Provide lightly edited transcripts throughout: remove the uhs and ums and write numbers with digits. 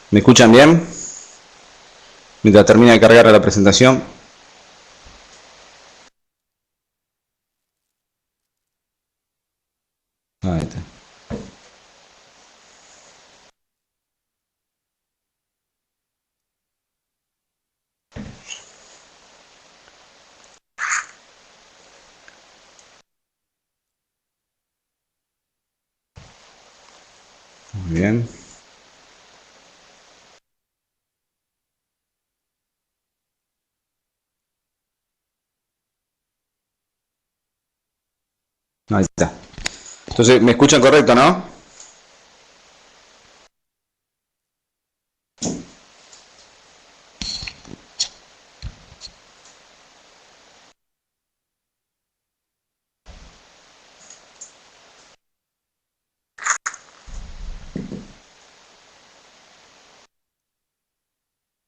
¿Me escuchan bien? Mientras termina de cargar la presentación. Ahí está. Muy bien. Ahí está. Entonces, ¿me escuchan correcto, no?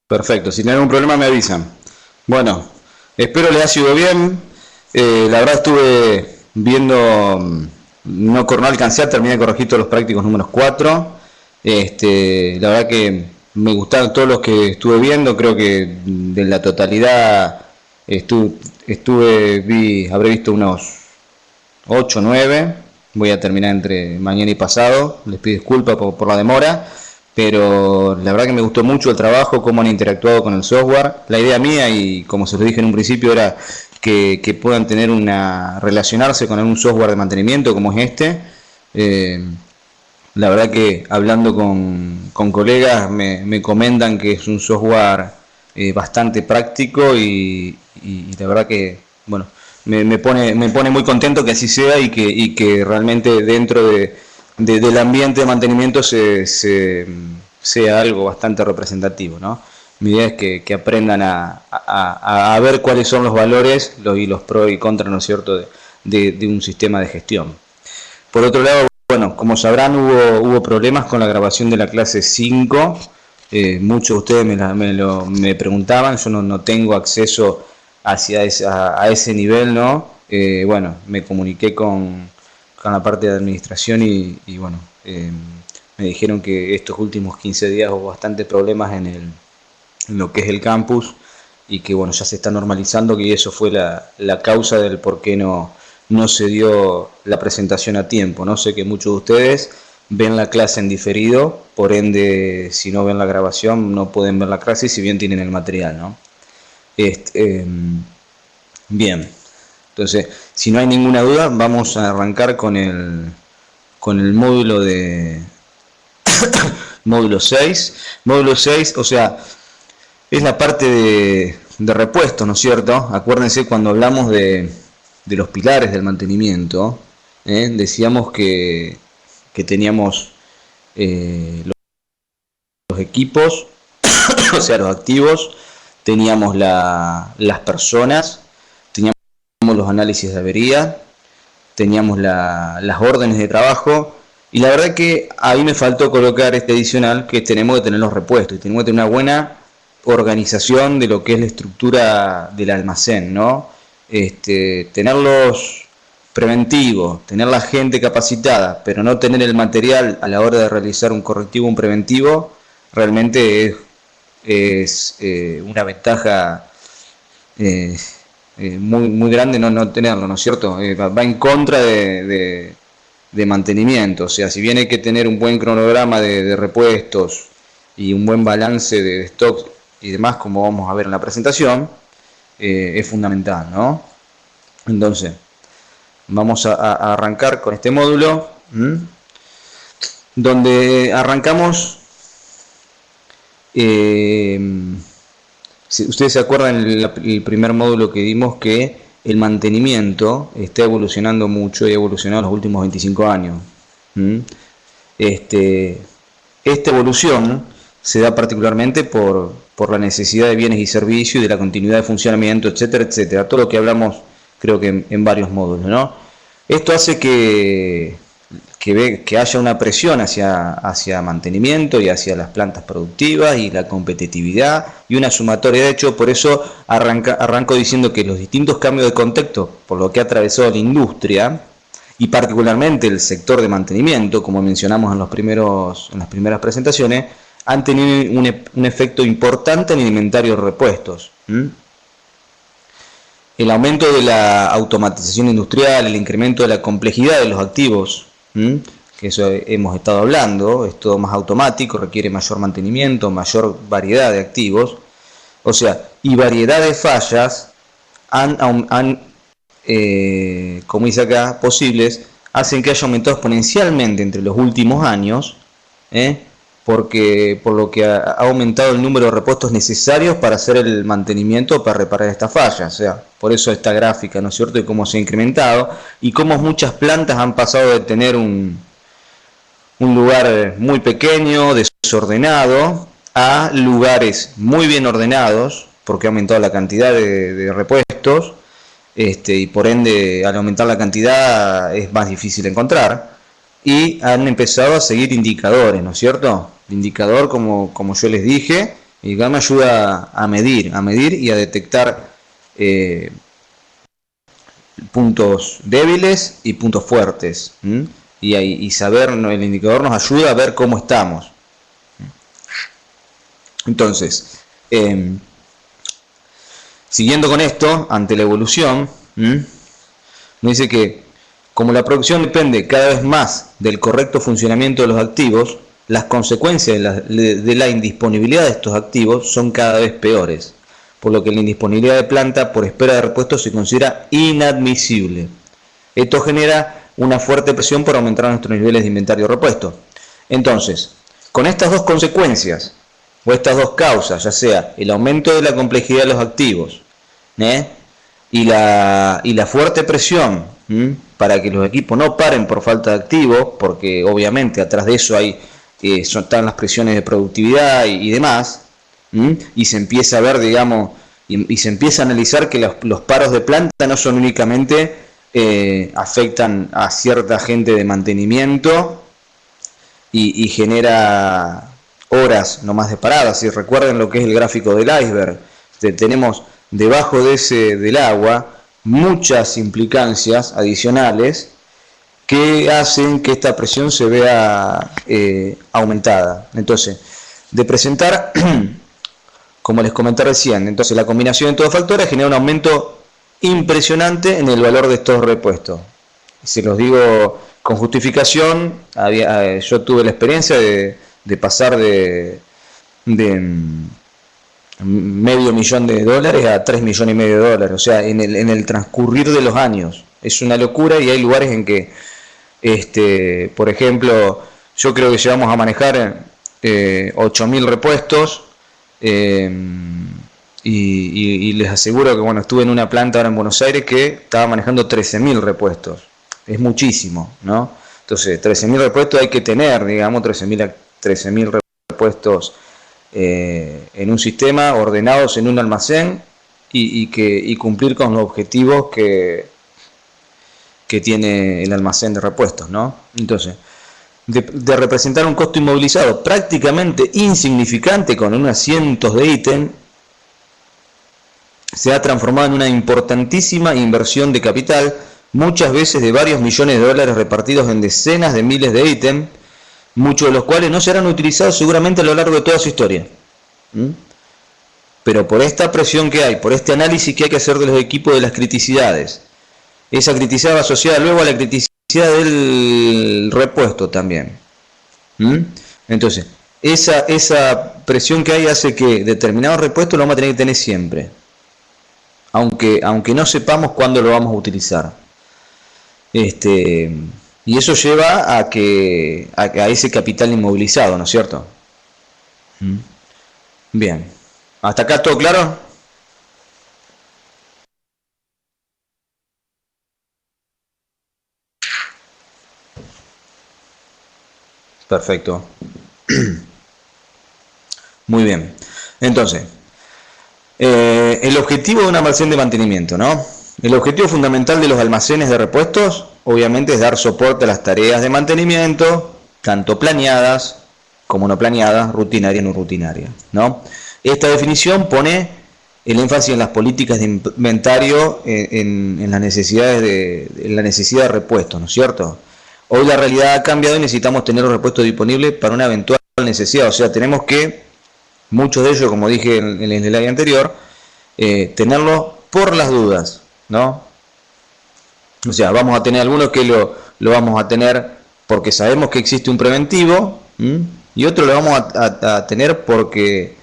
Perfecto. Si tienen algún problema me avisan. Bueno, espero les haya sido bien. La verdad estuve viendo, no alcancé a terminar de corregir todos los prácticos números 4. La verdad que me gustaron todos los que estuve viendo. Creo que de la totalidad habré visto unos 8 o 9. Voy a terminar entre mañana y pasado. Les pido disculpas por la demora. Pero la verdad que me gustó mucho el trabajo, cómo han interactuado con el software. La idea mía, y como se lo dije en un principio, era que puedan tener relacionarse con algún software de mantenimiento como es este. La verdad que hablando con colegas me comentan que es un software bastante práctico y la verdad que, bueno, me pone muy contento que así sea y que realmente dentro del ambiente de mantenimiento sea algo bastante representativo, ¿no? Mi idea es que aprendan a ver cuáles son los valores y los pros y contras, ¿no es cierto?, de un sistema de gestión. Por otro lado, bueno, como sabrán, hubo problemas con la grabación de la clase 5. Muchos de ustedes me preguntaban, yo no tengo acceso a ese nivel, ¿no? Bueno, me comuniqué con la parte de administración y bueno, me dijeron que estos últimos 15 días hubo bastantes problemas en lo que es el campus y que bueno, ya se está normalizando, que eso fue la causa del por qué no se dio la presentación a tiempo, ¿no? Sé que muchos de ustedes ven la clase en diferido, por ende, si no ven la grabación, no pueden ver la clase, si bien tienen el material, ¿no? Bien, entonces, si no hay ninguna duda, vamos a arrancar con el módulo módulo 6. Módulo 6, o sea, es la parte de repuesto, ¿no es cierto? Acuérdense cuando hablamos de los pilares del mantenimiento, decíamos que teníamos los equipos, o sea, los activos, teníamos las personas, teníamos los análisis de avería, teníamos las órdenes de trabajo, y la verdad que ahí me faltó colocar este adicional, que tenemos que tener los repuestos, y tenemos que tener una buena organización de lo que es la estructura del almacén, ¿no? Tenerlos preventivos, tener la gente capacitada, pero no tener el material a la hora de realizar un correctivo, un preventivo, realmente es una ventaja muy grande no tenerlo, ¿no es cierto? Va en contra de mantenimiento, o sea, si bien hay que tener un buen cronograma de repuestos y un buen balance de stock y demás, como vamos a ver en la presentación, es fundamental, ¿no? Entonces, vamos a arrancar con este módulo, donde arrancamos, si ustedes se acuerdan el primer módulo que dimos, que el mantenimiento está evolucionando mucho y ha evolucionado en los últimos 25 años. Esta evolución se da particularmente por la necesidad de bienes y servicios y de la continuidad de funcionamiento, etcétera, etcétera. Todo lo que hablamos, creo que en varios módulos, ¿no? Esto hace que haya una presión hacia mantenimiento y hacia las plantas productivas y la competitividad y una sumatoria. De hecho, por eso arranco diciendo que los distintos cambios de contexto por lo que ha atravesado la industria y particularmente el sector de mantenimiento, como mencionamos en las primeras presentaciones, han tenido un efecto importante en el inventario de repuestos. El aumento de la automatización industrial, el incremento de la complejidad de los activos, que eso hemos estado hablando, es todo más automático, requiere mayor mantenimiento, mayor variedad de activos, o sea, y variedad de fallas como dice acá, posibles, hacen que haya aumentado exponencialmente entre los últimos años, por lo que ha aumentado el número de repuestos necesarios para hacer el mantenimiento, para reparar estas fallas. O sea, por eso esta gráfica, ¿no es cierto?, de cómo se ha incrementado y cómo muchas plantas han pasado de tener un lugar muy pequeño, desordenado, a lugares muy bien ordenados, porque ha aumentado la cantidad de repuestos, y por ende, al aumentar la cantidad es más difícil encontrar. Y han empezado a seguir indicadores, ¿no es cierto? El indicador, como yo les dije, y me ayuda a medir y a detectar puntos débiles y puntos fuertes. Y saber, el indicador nos ayuda a ver cómo estamos. Entonces, siguiendo con esto, ante la evolución, nos dice que como la producción depende cada vez más del correcto funcionamiento de los activos, las consecuencias de la indisponibilidad de estos activos son cada vez peores, por lo que la indisponibilidad de planta por espera de repuestos se considera inadmisible. Esto genera una fuerte presión por aumentar nuestros niveles de inventario de repuestos. Entonces, con estas dos consecuencias, o estas dos causas, ya sea el aumento de la complejidad de los activos, y la fuerte presión para que los equipos no paren por falta de activos, porque obviamente atrás de eso están las presiones de productividad y demás, y se empieza a ver, digamos, y se empieza a analizar que los paros de planta no son únicamente afectan a cierta gente de mantenimiento y genera horas nomás de parada. Si recuerden lo que es el gráfico del iceberg, tenemos debajo del agua muchas implicancias adicionales que hacen que esta presión se vea aumentada. Entonces, de presentar, como les comenté recién, entonces la combinación de todos los factores genera un aumento impresionante en el valor de estos repuestos. Si los digo con justificación, yo tuve la experiencia de pasar de $500,000 a $3,5 millones, o sea, en el transcurrir de los años. Es una locura y hay lugares en que, por ejemplo, yo creo que llegamos a manejar 8.000 repuestos, y les aseguro que, bueno, estuve en una planta ahora en Buenos Aires que estaba manejando 13.000 repuestos. Es muchísimo, ¿no? Entonces, 13.000 repuestos hay que tener, digamos, 13.000 repuestos en un sistema, ordenados en un almacén y cumplir con los objetivos que tiene el almacén de repuestos, ¿no? Entonces, de representar un costo inmovilizado prácticamente insignificante con unos cientos de ítems, se ha transformado en una importantísima inversión de capital, muchas veces de varios millones de dólares repartidos en decenas de miles de ítems, muchos de los cuales no serán utilizados seguramente a lo largo de toda su historia. Pero por esta presión que hay, por este análisis que hay que hacer de los equipos de las criticidades, esa criticidad va asociada luego a la criticidad del repuesto también. Entonces, esa presión que hay hace que determinados repuestos lo vamos a tener que tener siempre, aunque no sepamos cuándo lo vamos a utilizar. Y eso lleva a ese capital inmovilizado, ¿no es cierto? Bien. ¿Hasta acá todo claro? Perfecto. Muy bien. Entonces, el objetivo de un almacén de mantenimiento, ¿no? El objetivo fundamental de los almacenes de repuestos, obviamente, es dar soporte a las tareas de mantenimiento, tanto planeadas como no planeadas, rutinarias y no rutinarias, ¿no? Esta definición pone el énfasis en las políticas de inventario, en las necesidades en la necesidad de repuestos, ¿no es cierto? Hoy la realidad ha cambiado y necesitamos tener los repuestos disponibles para una eventual necesidad. O sea, tenemos que, muchos de ellos, como dije en el slide anterior, tenerlo por las dudas, ¿no? O sea, vamos a tener algunos que lo vamos a tener porque sabemos que existe un preventivo, y otros lo vamos a tener porque,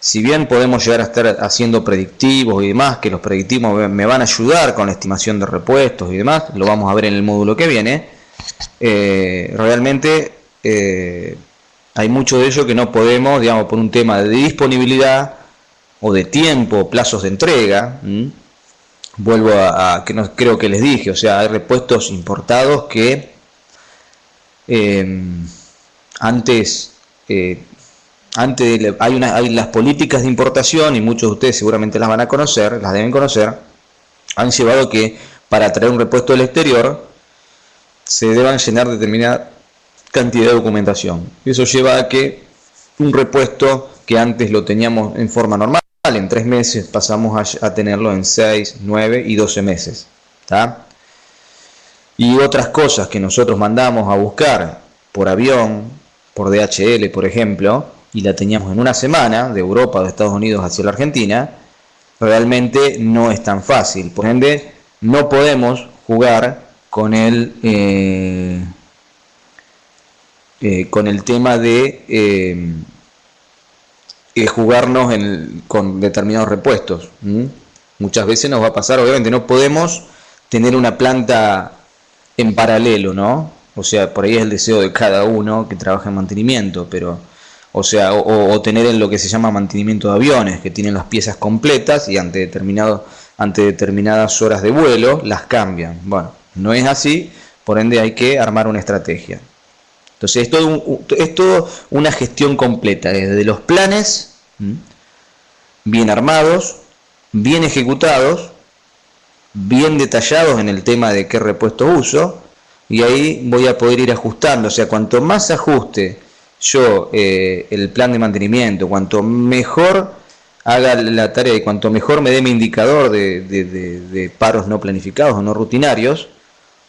si bien podemos llegar a estar haciendo predictivos y demás, que los predictivos me van a ayudar con la estimación de repuestos y demás, lo vamos a ver en el módulo que viene, realmente hay mucho de ello que no podemos, digamos, por un tema de disponibilidad o de tiempo, plazos de entrega. Vuelvo a que no, creo que les dije, o sea, hay repuestos importados que antes hay las políticas de importación, y muchos de ustedes seguramente las van a conocer, las deben conocer, han llevado que para traer un repuesto del exterior se deban llenar determinada cantidad de documentación. Eso lleva a que un repuesto que antes lo teníamos en forma normal, en 3 meses, pasamos a tenerlo en 6, 9 y 12 meses. ¿Tá? Y otras cosas que nosotros mandamos a buscar por avión, por DHL, por ejemplo, y la teníamos en una semana, de Europa o de Estados Unidos hacia la Argentina, realmente no es tan fácil. Por ende, no podemos jugar con el tema de jugarnos con determinados repuestos. Muchas veces nos va a pasar, obviamente no podemos tener una planta en paralelo, ¿no? O sea, por ahí es el deseo de cada uno que trabaja en mantenimiento, pero, o sea, o tener en lo que se llama mantenimiento de aviones, que tienen las piezas completas y ante determinadas horas de vuelo las cambian. Bueno, no es así, por ende hay que armar una estrategia. Entonces es todo una gestión completa, desde los planes bien armados, bien ejecutados, bien detallados en el tema de qué repuesto uso, y ahí voy a poder ir ajustando. O sea, cuanto más ajuste yo el plan de mantenimiento, cuanto mejor haga la tarea y cuanto mejor me dé mi indicador de paros no planificados o no rutinarios,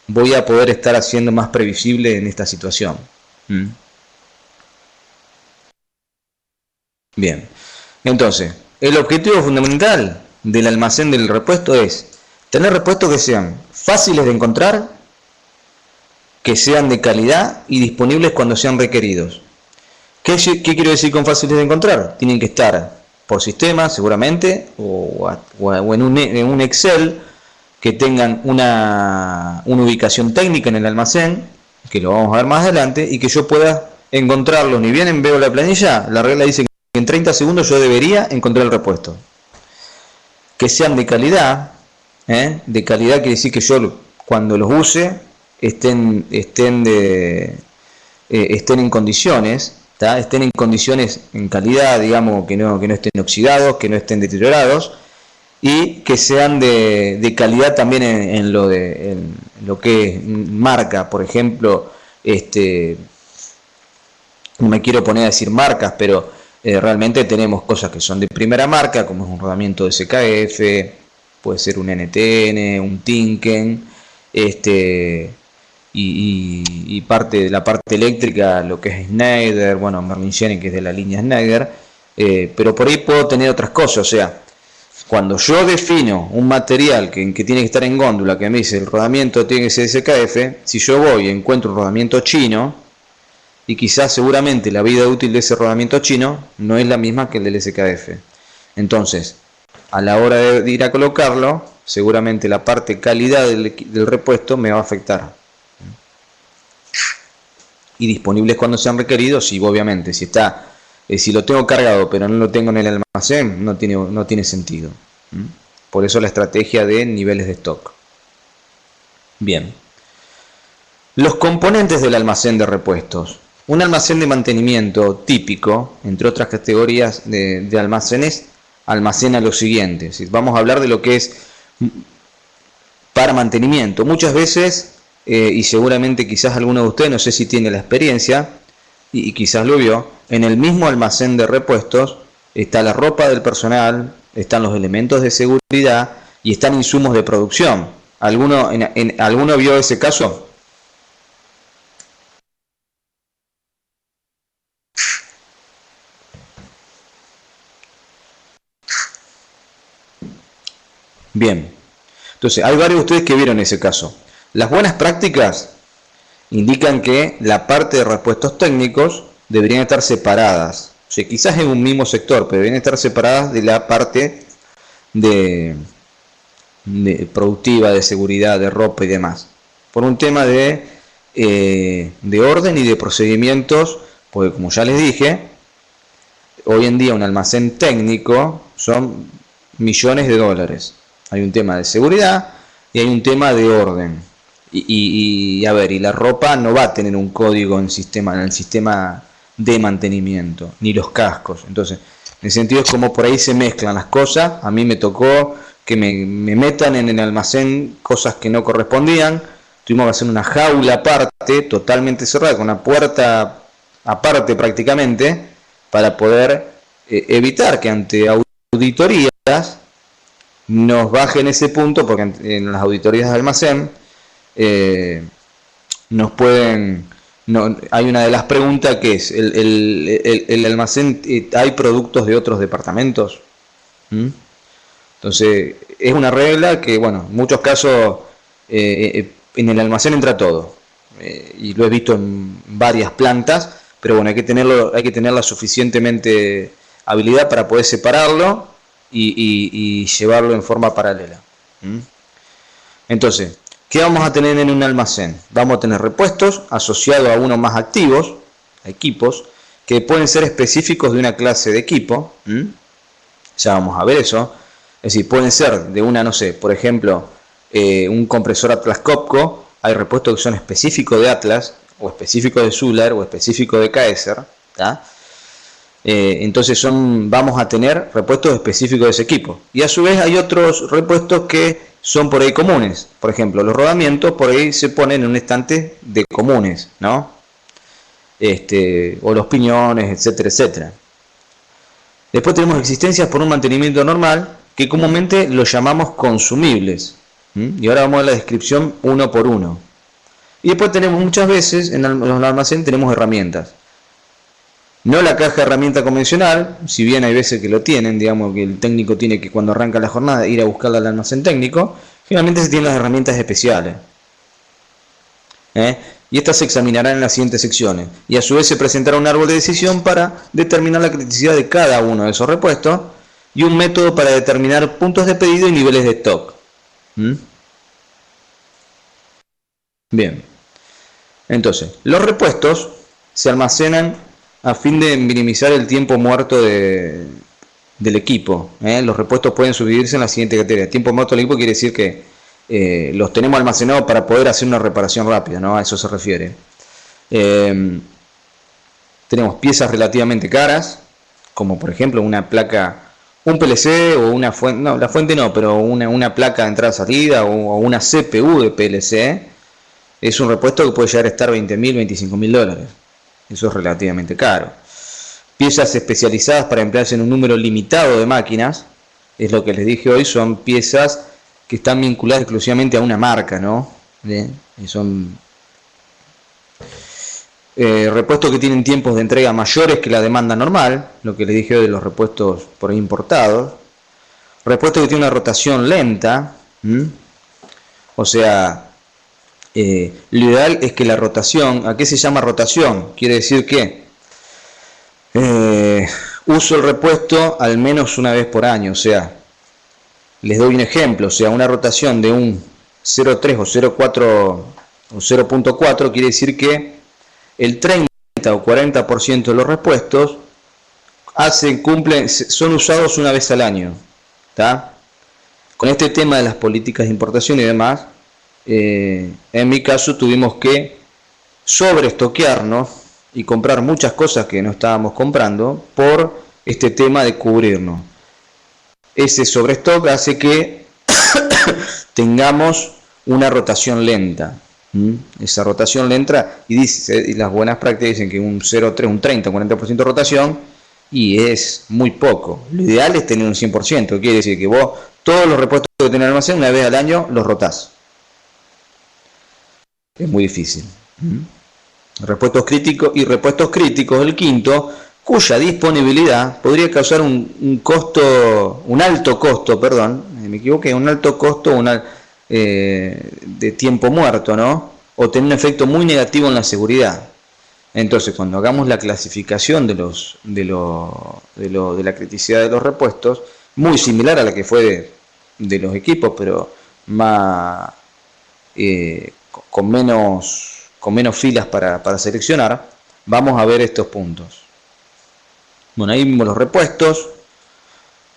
voy a poder estar haciendo más previsible en esta situación. Bien, entonces, el objetivo fundamental del almacén del repuesto es tener repuestos que sean fáciles de encontrar, que sean de calidad y disponibles cuando sean requeridos. ¿Qué quiero decir con fáciles de encontrar? Tienen que estar por sistema, seguramente, o en un Excel, que tengan una ubicación técnica en el almacén, que lo vamos a ver más adelante, y que yo pueda encontrarlos. Ni bien veo la planilla, la regla dice que en 30 segundos yo debería encontrar el repuesto. Que sean de calidad, de calidad quiere decir que yo cuando los use estén en condiciones, ¿tá? Estén en condiciones en calidad, digamos, que no estén oxidados, que no estén deteriorados, y que sean de calidad también en lo que es marca. Por ejemplo, no me quiero poner a decir marcas, pero realmente tenemos cosas que son de primera marca, como es un rodamiento de SKF, puede ser un NTN, un Tinken, y la parte eléctrica, lo que es Schneider, bueno, Merlin Genin, que es de la línea Schneider, pero por ahí puedo tener otras cosas. O sea, cuando yo defino un material que tiene que estar en góndola, que me dice el rodamiento tiene que ser SKF, si yo voy y encuentro un rodamiento chino, y quizás seguramente la vida útil de ese rodamiento chino no es la misma que el del SKF. Entonces, a la hora de ir a colocarlo, seguramente la parte calidad del repuesto me va a afectar. Y disponibles cuando sean requeridos, sí, obviamente. Si lo tengo cargado pero no lo tengo en el almacén, no tiene sentido. Por eso la estrategia de niveles de stock. Bien. Los componentes del almacén de repuestos. Un almacén de mantenimiento típico, entre otras categorías de almacenes, almacena lo siguiente. Vamos a hablar de lo que es para mantenimiento. Muchas veces, y seguramente quizás alguno de ustedes, no sé si tiene la experiencia, y quizás lo vio, en el mismo almacén de repuestos está la ropa del personal, están los elementos de seguridad y están insumos de producción. ¿Alguno vio ese caso? Bien. Entonces, hay varios de ustedes que vieron ese caso. Las buenas prácticas indican que la parte de repuestos técnicos deberían estar separadas. O sea, quizás en un mismo sector, pero deberían estar separadas de la parte de productiva, de seguridad, de ropa y demás. Por un tema de orden y de procedimientos, porque como ya les dije, hoy en día un almacén técnico son millones de dólares. Hay un tema de seguridad y hay un tema de orden. Y a ver, y la ropa no va a tener un código en el sistema de mantenimiento, ni los cascos. Entonces, en ese sentido es como por ahí se mezclan las cosas. A mí me tocó que me metan en el almacén cosas que no correspondían. Tuvimos que hacer una jaula aparte, totalmente cerrada, con una puerta aparte prácticamente, para poder evitar que ante auditorías nos bajen ese punto, porque en las auditorías de almacén nos pueden... No, hay una de las preguntas que es, ¿el almacén hay productos de otros departamentos? Entonces, es una regla que, bueno, en muchos casos en el almacén entra todo. Y lo he visto en varias plantas, pero bueno, hay que tenerla suficientemente habilidad para poder separarlo y llevarlo en forma paralela. Entonces, ¿qué vamos a tener en un almacén? Vamos a tener repuestos asociados a unos más activos, a equipos, que pueden ser específicos de una clase de equipo. Ya vamos a ver eso. Es decir, pueden ser de una, no sé, por ejemplo, un compresor Atlas Copco. Hay repuestos que son específicos de Atlas, o específicos de Zuller, o específicos de Kaeser. Entonces vamos a tener repuestos específicos de ese equipo. Y a su vez hay otros repuestos que son por ahí comunes. Por ejemplo, los rodamientos por ahí se ponen en un estante de comunes, ¿no? O los piñones, etcétera, etcétera. Después tenemos existencias por un mantenimiento normal, que comúnmente los llamamos consumibles. Y ahora vamos a ver la descripción uno por uno. Y después tenemos muchas veces, en los almacenes tenemos herramientas. No la caja de herramienta convencional, si bien hay veces que lo tienen, digamos que el técnico tiene que cuando arranca la jornada ir a buscarla al almacén técnico, finalmente se tienen las herramientas especiales. Y estas se examinarán en las siguientes secciones. Y a su vez se presentará un árbol de decisión para determinar la criticidad de cada uno de esos repuestos y un método para determinar puntos de pedido y niveles de stock. Bien. Entonces, los repuestos se almacenan a fin de minimizar el tiempo muerto del equipo. Los repuestos pueden subdividirse en la siguiente categoría. Tiempo muerto del equipo quiere decir que los tenemos almacenados para poder hacer una reparación rápida, ¿no? A eso se refiere. Tenemos piezas relativamente caras, como por ejemplo una placa, un PLC o una fuente, no, la fuente no, pero una placa de entrada-salida o una CPU de PLC. Es un repuesto que puede llegar a estar $20.000, $25.000. Eso es relativamente caro. Piezas especializadas para emplearse en un número limitado de máquinas, es lo que les dije hoy, son piezas que están vinculadas exclusivamente a una marca, ¿no? Y son repuestos que tienen tiempos de entrega mayores que la demanda normal, lo que les dije hoy de los repuestos por ahí importados. Repuestos que tienen una rotación lenta, o sea, lo ideal es que la rotación, ¿a qué se llama rotación? Quiere decir que uso el repuesto al menos una vez por año, o sea, les doy un ejemplo, o sea, una rotación de un 0,3 o 0,4 o 0,4 quiere decir que el 30 o 40% de los repuestos son usados una vez al año, ¿tá? Con este tema de las políticas de importación y demás, en mi caso tuvimos que sobreestoquearnos y comprar muchas cosas que no estábamos comprando por este tema de cubrirnos. Ese sobrestock hace que tengamos una rotación lenta. Esa rotación lenta, y las buenas prácticas dicen que un 0,3, un 30, 40% de rotación, y es muy poco. Lo ideal es tener un 100%, quiere decir que vos todos los repuestos que tenés en el almacén una vez al año los rotás. Es muy difícil. Repuestos críticos y repuestos críticos, el quinto, cuya disponibilidad podría causar un alto costo, me equivoqué, un alto costo de tiempo muerto, ¿no? O tener un efecto muy negativo en la seguridad. Entonces, cuando hagamos la clasificación de la criticidad de los repuestos, muy similar a la que fue de los equipos, pero más con menos filas para seleccionar, vamos a ver estos puntos. Bueno, ahí vimos los repuestos.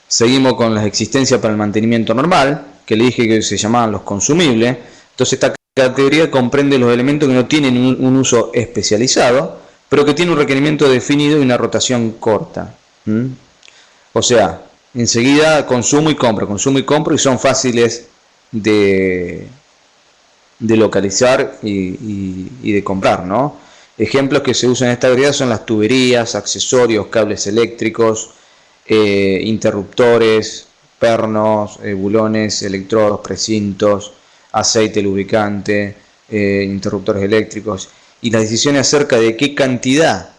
Seguimos con las existencias para el mantenimiento normal, que le dije que se llamaban los consumibles. Entonces esta categoría comprende los elementos que no tienen un uso especializado, pero que tienen un requerimiento definido y una rotación corta. O sea, enseguida consumo y compro, y son fáciles de localizar y de comprar, ¿no? Ejemplos que se usan en esta categoría son las tuberías, accesorios, cables eléctricos, interruptores, pernos, bulones, electrodos, precintos, aceite, lubricante, interruptores eléctricos, y las decisiones acerca de qué cantidad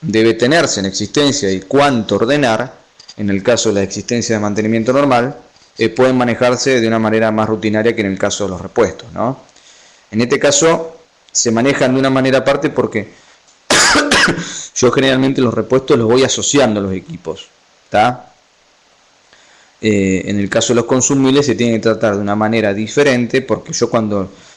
debe tenerse en existencia y cuánto ordenar, en el caso de la existencia de mantenimiento normal, pueden manejarse de una manera más rutinaria que en el caso de los repuestos, ¿no? En este caso se manejan de una manera aparte porque yo generalmente los repuestos los voy asociando a los equipos, ¿está? En el caso de los consumibles se tiene que tratar de una manera diferente, porque yo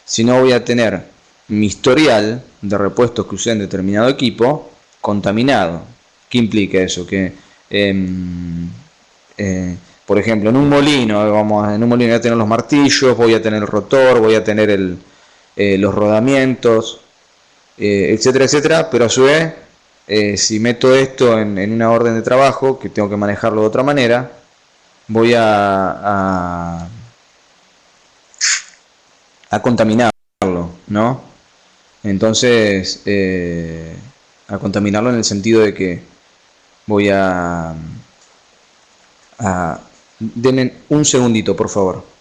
si no voy a tener mi historial de repuestos que usé en determinado equipo contaminado. ¿Qué implica eso? Que por ejemplo, en un molino voy a tener los martillos, voy a tener el rotor, voy a tener los rodamientos, etcétera, etcétera, pero a su vez, si meto esto en una orden de trabajo, que tengo que manejarlo de otra manera, voy a contaminarlo, ¿no? Entonces, a contaminarlo en el sentido de que voy denme un segundito, por favor.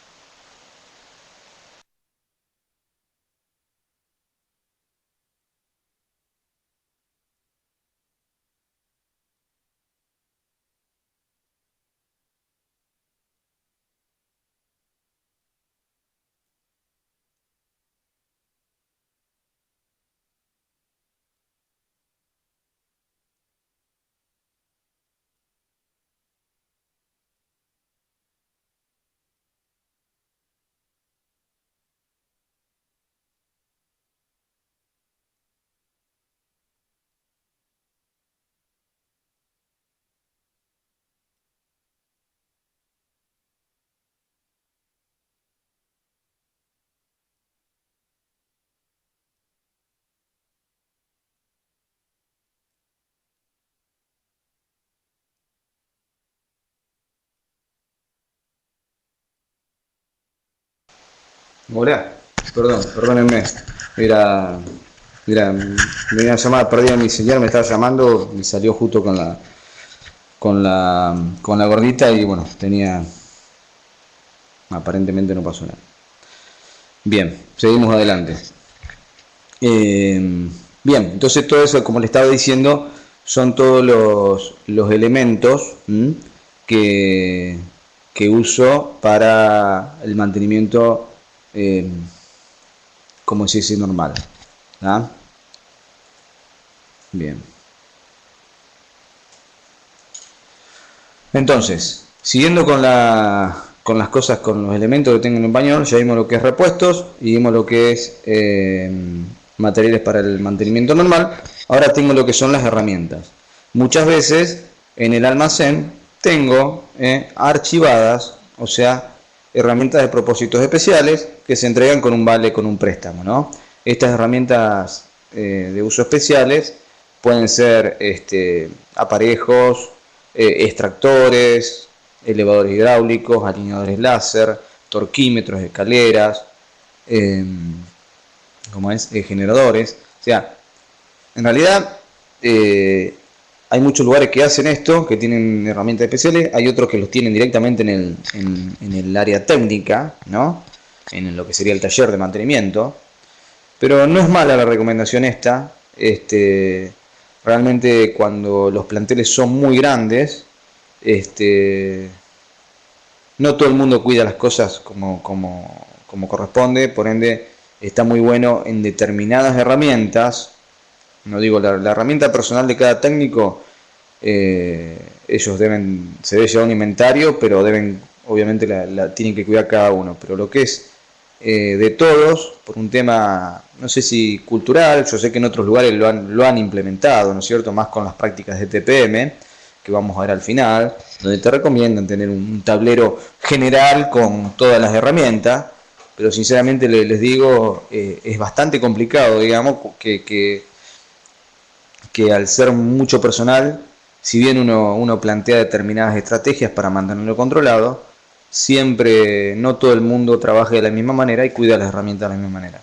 Hola, perdónenme. Mira, me venía a llamar, perdí a mi señor, me estaba llamando y salió justo con la gordita y bueno, aparentemente no pasó nada. Bien, seguimos adelante. Bien, entonces todo eso, como le estaba diciendo, son todos los elementos que uso para el mantenimiento, como se dice, normal. ¿Ah? Bien. Entonces, siguiendo con las cosas, con los elementos que tengo en el español, ya vimos lo que es repuestos y vimos lo que es materiales para el mantenimiento normal. Ahora tengo lo que son las herramientas. Muchas veces en el almacén tengo archivadas, o sea, herramientas de propósitos especiales que se entregan con un vale, con un préstamo, ¿no? Estas herramientas de uso especiales pueden ser aparejos, extractores, elevadores hidráulicos, alineadores láser, torquímetros, escaleras, generadores. O sea, en realidad hay muchos lugares que hacen esto, que tienen herramientas especiales, hay otros que los tienen directamente en el área técnica, ¿no? En lo que sería el taller de mantenimiento. Pero no es mala la recomendación esta. Realmente cuando los planteles son muy grandes, no todo el mundo cuida las cosas como corresponde, por ende está muy bueno en determinadas herramientas, no digo la herramienta personal de cada técnico, ellos se debe llevar un inventario, pero obviamente tienen que cuidar cada uno, pero lo que es de todos, por un tema, no sé si cultural, yo sé que en otros lugares lo han implementado, ¿no es cierto?, más con las prácticas de TPM, que vamos a ver al final, donde te recomiendan tener un tablero general con todas las herramientas, pero sinceramente les digo, es bastante complicado, digamos, que al ser mucho personal, si bien uno plantea determinadas estrategias para mantenerlo controlado, siempre no todo el mundo trabaja de la misma manera y cuida las herramientas de la misma manera.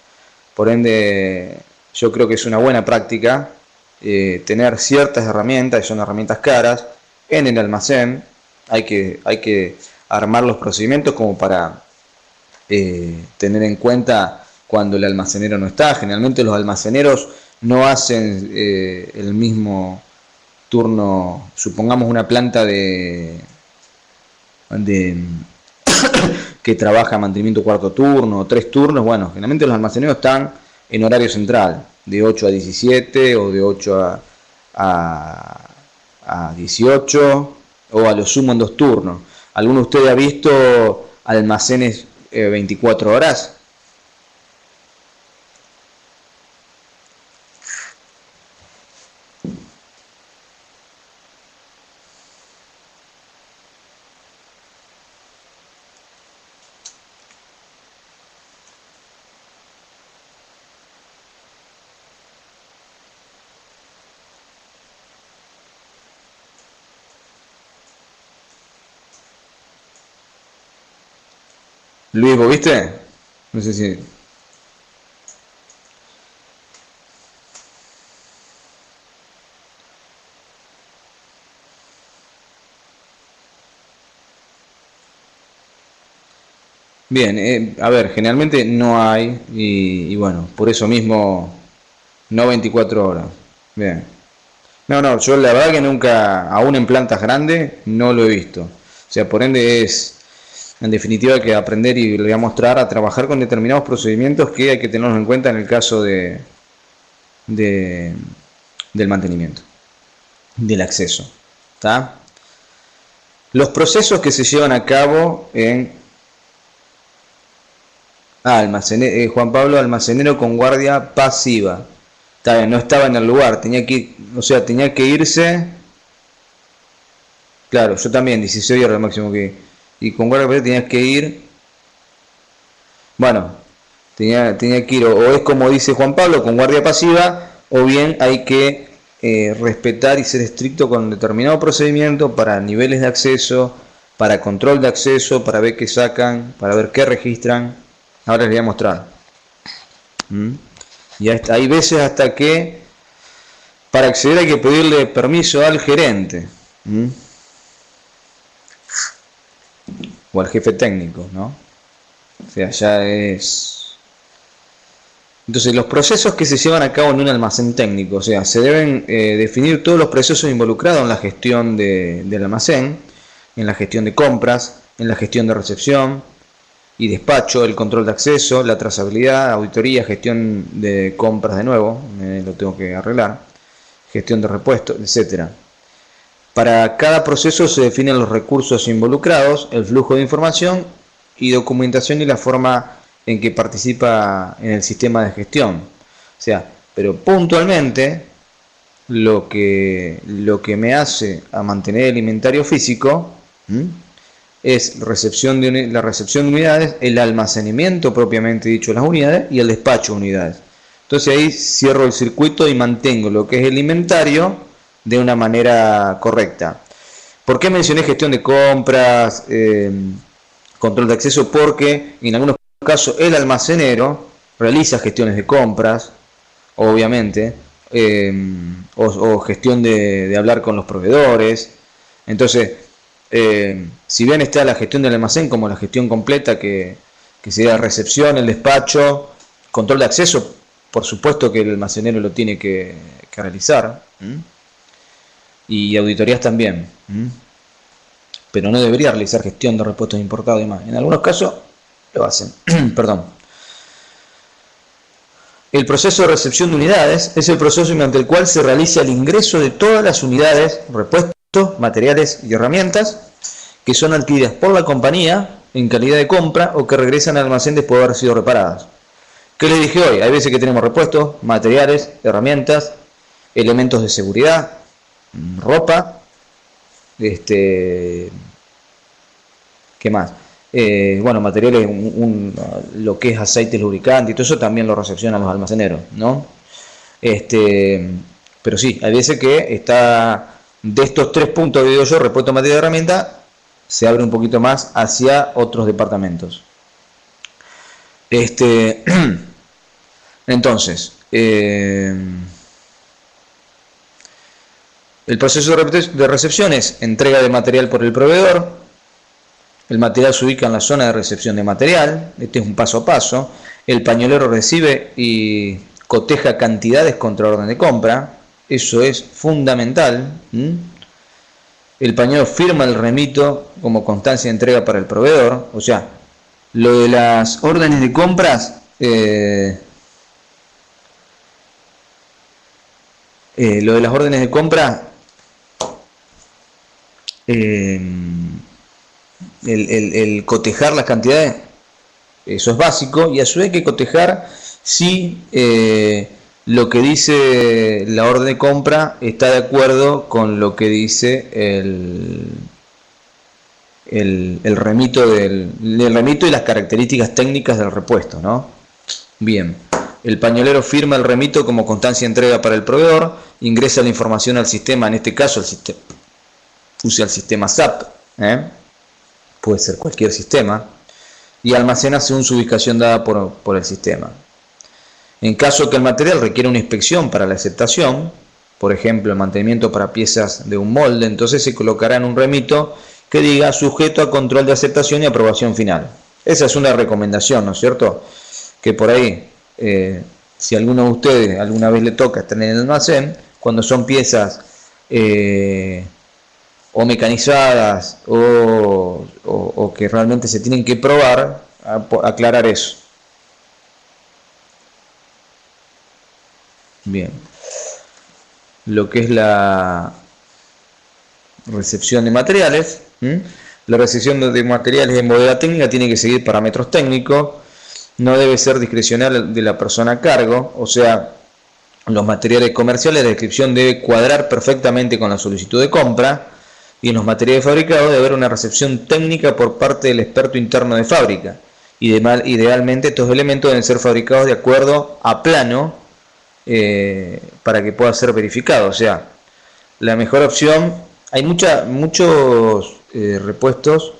Por ende, yo creo que es una buena práctica tener ciertas herramientas, y son herramientas caras, en el almacén. Hay que armar los procedimientos como para tener en cuenta cuando el almacenero no está. Generalmente los almaceneros no hacen el mismo turno, supongamos una planta de que trabaja mantenimiento cuarto turno o 3 turnos. Bueno, generalmente los almaceneros están en horario central, de 8 a 17 o de 8 a 18 o a lo sumo en 2 turnos. ¿Alguno de ustedes ha visto almacenes 24 horas? Luis, ¿vos viste? No sé si... Bien, a ver, generalmente no hay y bueno, por eso mismo no 24 horas. Bien. No, yo la verdad que nunca, aún en plantas grandes, no lo he visto. O sea, por ende es, en definitiva, hay que aprender y le voy a mostrar a trabajar con determinados procedimientos que hay que tenerlos en cuenta en el caso de- del mantenimiento, del acceso. ¿Está? Los procesos que se llevan a cabo en Juan Pablo, almacenero con guardia pasiva. Está bien, no estaba en el lugar, tenía que irse. Claro, yo también, 16 horas máximo que... Y con guardia pasiva tenías que ir. Bueno, tenía que ir, o es como dice Juan Pablo, con guardia pasiva, o bien hay que respetar y ser estricto con determinado procedimiento para niveles de acceso, para control de acceso, para ver qué sacan, para ver qué registran. Ahora les voy a mostrar. Y hay veces hasta que para acceder hay que pedirle permiso al gerente o al jefe técnico, ¿no? O sea, ya es... Entonces, los procesos que se llevan a cabo en un almacén técnico, o sea, se deben definir todos los procesos involucrados en la gestión del almacén, en la gestión de compras, en la gestión de recepción y despacho, el control de acceso, la trazabilidad, auditoría, gestión de compras de nuevo, lo tengo que arreglar, gestión de repuestos, etcétera. Para cada proceso se definen los recursos involucrados, el flujo de información y documentación y la forma en que participa en el sistema de gestión. O sea, pero puntualmente lo que me hace a mantener el inventario físico es la recepción de unidades, el almacenamiento propiamente dicho de las unidades y el despacho de unidades. Entonces ahí cierro el circuito y mantengo lo que es el inventario de una manera correcta. ¿Por qué mencioné gestión de compras, control de acceso? Porque en algunos casos el almacenero realiza gestiones de compras, obviamente, o gestión de hablar con los proveedores. Entonces, si bien está la gestión del almacén como la gestión completa, que sería recepción, el despacho, control de acceso, por supuesto que el almacenero lo tiene que realizar, y auditorías también. pero no debería realizar gestión de repuestos importados y más. En algunos casos lo hacen. Perdón. El proceso de recepción de unidades es el proceso mediante el cual se realiza el ingreso de todas las unidades, repuestos, materiales y herramientas que son adquiridas por la compañía en calidad de compra o que regresan al almacén después de haber sido reparadas. ¿Qué les dije hoy? Hay veces que tenemos repuestos, materiales, herramientas, elementos de seguridad, ropa, ¿qué más? Bueno, materiales, lo que es aceite lubricante y todo eso también lo recepcionan los almaceneros, ¿no? Pero sí, hay veces que está de estos 3 puntos que digo yo, repuesto, material y herramienta, se abre un poquito más hacia otros departamentos. Entonces, el proceso de recepción es entrega de material por el proveedor. El material se ubica en la zona de recepción de material. Este es un paso a paso. El pañolero recibe y coteja cantidades contra orden de compra. Eso es fundamental. El pañolero firma el remito como constancia de entrega para el proveedor. O sea, lo de las órdenes de compras, el cotejar las cantidades, eso es básico, y a su vez hay que cotejar si lo que dice la orden de compra está de acuerdo con lo que dice el remito del remito y las características técnicas del repuesto, ¿no? Bien, el pañolero firma el remito como constancia de entrega para el proveedor, ingresa la información al sistema, en este caso usa el sistema SAP, puede ser cualquier sistema, y almacena según su ubicación dada por el sistema. En caso que el material requiera una inspección para la aceptación, por ejemplo el mantenimiento para piezas de un molde, entonces se colocará en un remito que diga sujeto a control de aceptación y aprobación final. Esa es una recomendación, ¿no es cierto? Que por ahí, si a alguno de ustedes alguna vez le toca estar en el almacén, cuando son piezas o mecanizadas o que realmente se tienen que probar, aclarar eso. Bien, lo que es la recepción de materiales. La recepción de materiales en bodega técnica tiene que seguir parámetros técnicos, no debe ser discrecional de la persona a cargo, o sea, los materiales comerciales, la descripción debe cuadrar perfectamente con la solicitud de compra, y en los materiales fabricados debe haber una recepción técnica por parte del experto interno de fábrica. Idealmente estos elementos deben ser fabricados de acuerdo a plano para que pueda ser verificado. O sea, la mejor opción, hay muchos repuestos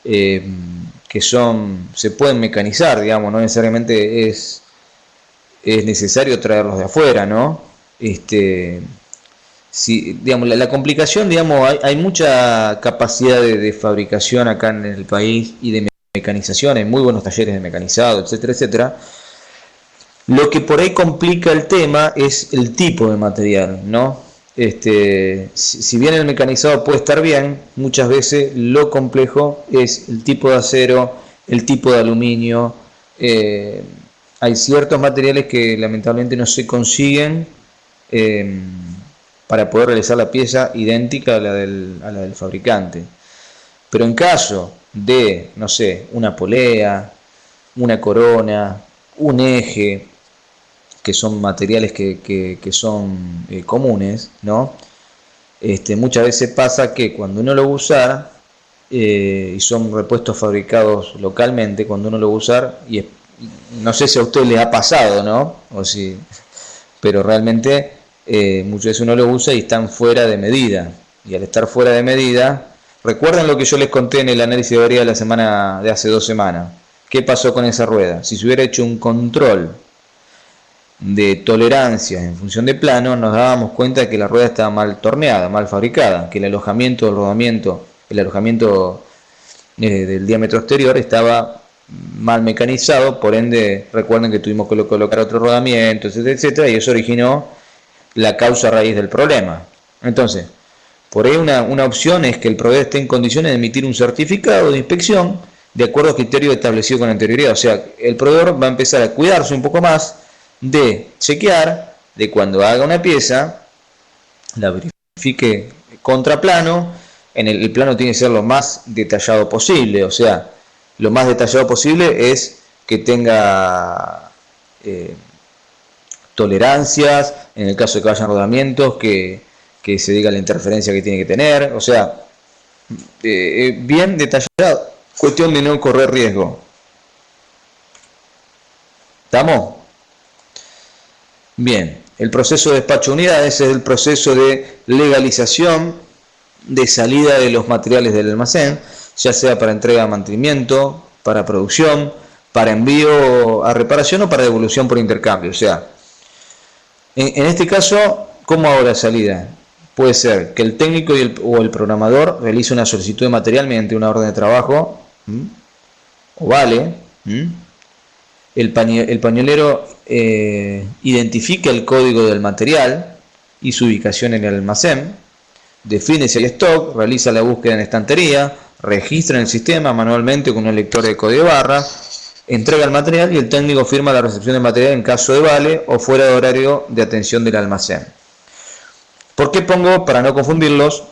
que se pueden mecanizar, digamos, no necesariamente es necesario traerlos de afuera, ¿no? Si, digamos, la complicación, digamos, hay mucha capacidad de fabricación acá en el país y de mecanización, hay muy buenos talleres de mecanizado, etcétera, etcétera. Lo que por ahí complica el tema es el tipo de material, ¿no? Si bien el mecanizado puede estar bien, muchas veces lo complejo es el tipo de acero, el tipo de aluminio. Hay ciertos materiales que lamentablemente no se consiguen para poder realizar la pieza idéntica a la del fabricante. Pero en caso de, no sé, una polea, una corona, un eje, que son materiales que son comunes, ¿no? Muchas veces pasa que cuando uno lo va a usar, y son repuestos fabricados localmente, cuando uno lo va a usar, y no sé si a usted le ha pasado, ¿no? Pero realmente muchas veces uno lo usa y están fuera de medida, y al estar fuera de medida, recuerden lo que yo les conté en el análisis de avería de hace 2 semanas. ¿Qué pasó con esa rueda? Si se hubiera hecho un control de tolerancias en función de plano, nos dábamos cuenta de que la rueda estaba mal torneada, mal fabricada, que el alojamiento del rodamiento, el alojamiento del diámetro exterior estaba mal mecanizado, por ende recuerden que tuvimos que colocar otro rodamiento, etcétera, etcétera, y eso originó la causa raíz del problema. Entonces, Por ahí una opción es que el proveedor esté en condiciones de emitir un certificado de inspección de acuerdo a criterios establecidos con anterioridad. O sea, el proveedor va a empezar a cuidarse un poco más de chequear, de cuando haga una pieza, la verifique contraplano. El plano tiene que ser lo más detallado posible. O sea, lo más detallado posible es que tenga tolerancias, en el caso de que vayan rodamientos, que se diga la interferencia que tiene que tener. O sea, bien detallado. Cuestión de no correr riesgo. ¿Estamos? Bien, el proceso de despacho de unidades es el proceso de legalización de salida de los materiales del almacén, ya sea para entrega a mantenimiento, para producción, para envío a reparación o para devolución por intercambio. O sea, en este caso, ¿cómo hago la salida? Puede ser que el técnico o el programador realice una solicitud de material mediante una orden de trabajo, o vale. El pañolero identifica el código del material y su ubicación en el almacén, define si hay stock, realiza la búsqueda en estantería, registra en el sistema manualmente con un lector de código de barras, entrega el material y el técnico firma la recepción del material en caso de vale o fuera de horario de atención del almacén. ¿Por qué pongo, para no confundirlos,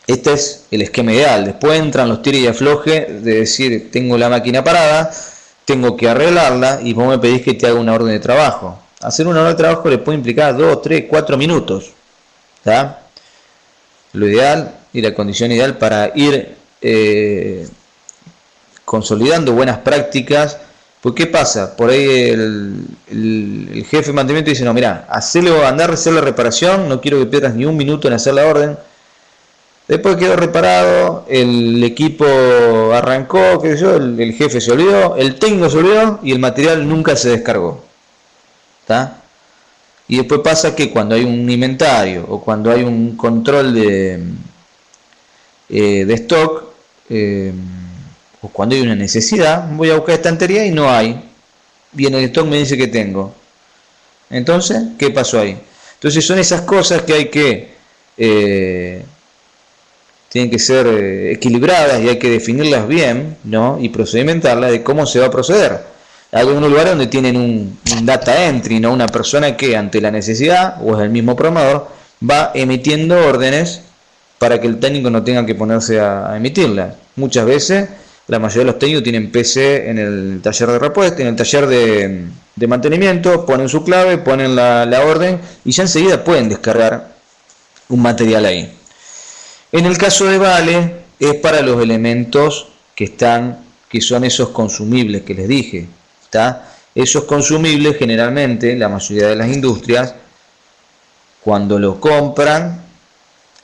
este es el esquema ideal? Después entran los tires y afloje de decir, tengo la máquina parada, tengo que arreglarla y vos me pedís que te haga una orden de trabajo. Hacer una orden de trabajo le puede implicar 2, 3, 4 minutos. ¿Tá? Lo ideal y la condición ideal para ir consolidando buenas prácticas. Pues ¿qué pasa? Por ahí el jefe de mantenimiento dice, no, mira, andar a hacer la reparación, no quiero que pierdas ni un minuto en hacer la orden. Después quedó reparado, el equipo arrancó, qué sé yo, el jefe se olvidó, el técnico se olvidó y el material nunca se descargó. ¿Está? Y después pasa que cuando hay un inventario o cuando hay un control de stock, o cuando hay una necesidad, voy a buscar estantería y no hay. Viene el stock, me dice que tengo. Entonces, ¿qué pasó ahí? Entonces son esas cosas que hay que... tienen que ser equilibradas y hay que definirlas bien, ¿no? Y procedimentarlas de cómo se va a proceder. Hay algunos lugares donde tienen un data entry, ¿no? Una persona que ante la necesidad, o es el mismo programador, va emitiendo órdenes para que el técnico no tenga que ponerse a emitirlas. Muchas veces, la mayoría de los técnicos tienen PC en el taller de repuesto, en el taller de mantenimiento, ponen su clave, ponen la orden y ya enseguida pueden descargar un material ahí. En el caso de vale, es para los elementos que son esos consumibles que les dije. ¿Está? Esos consumibles generalmente, la mayoría de las industrias, cuando lo compran,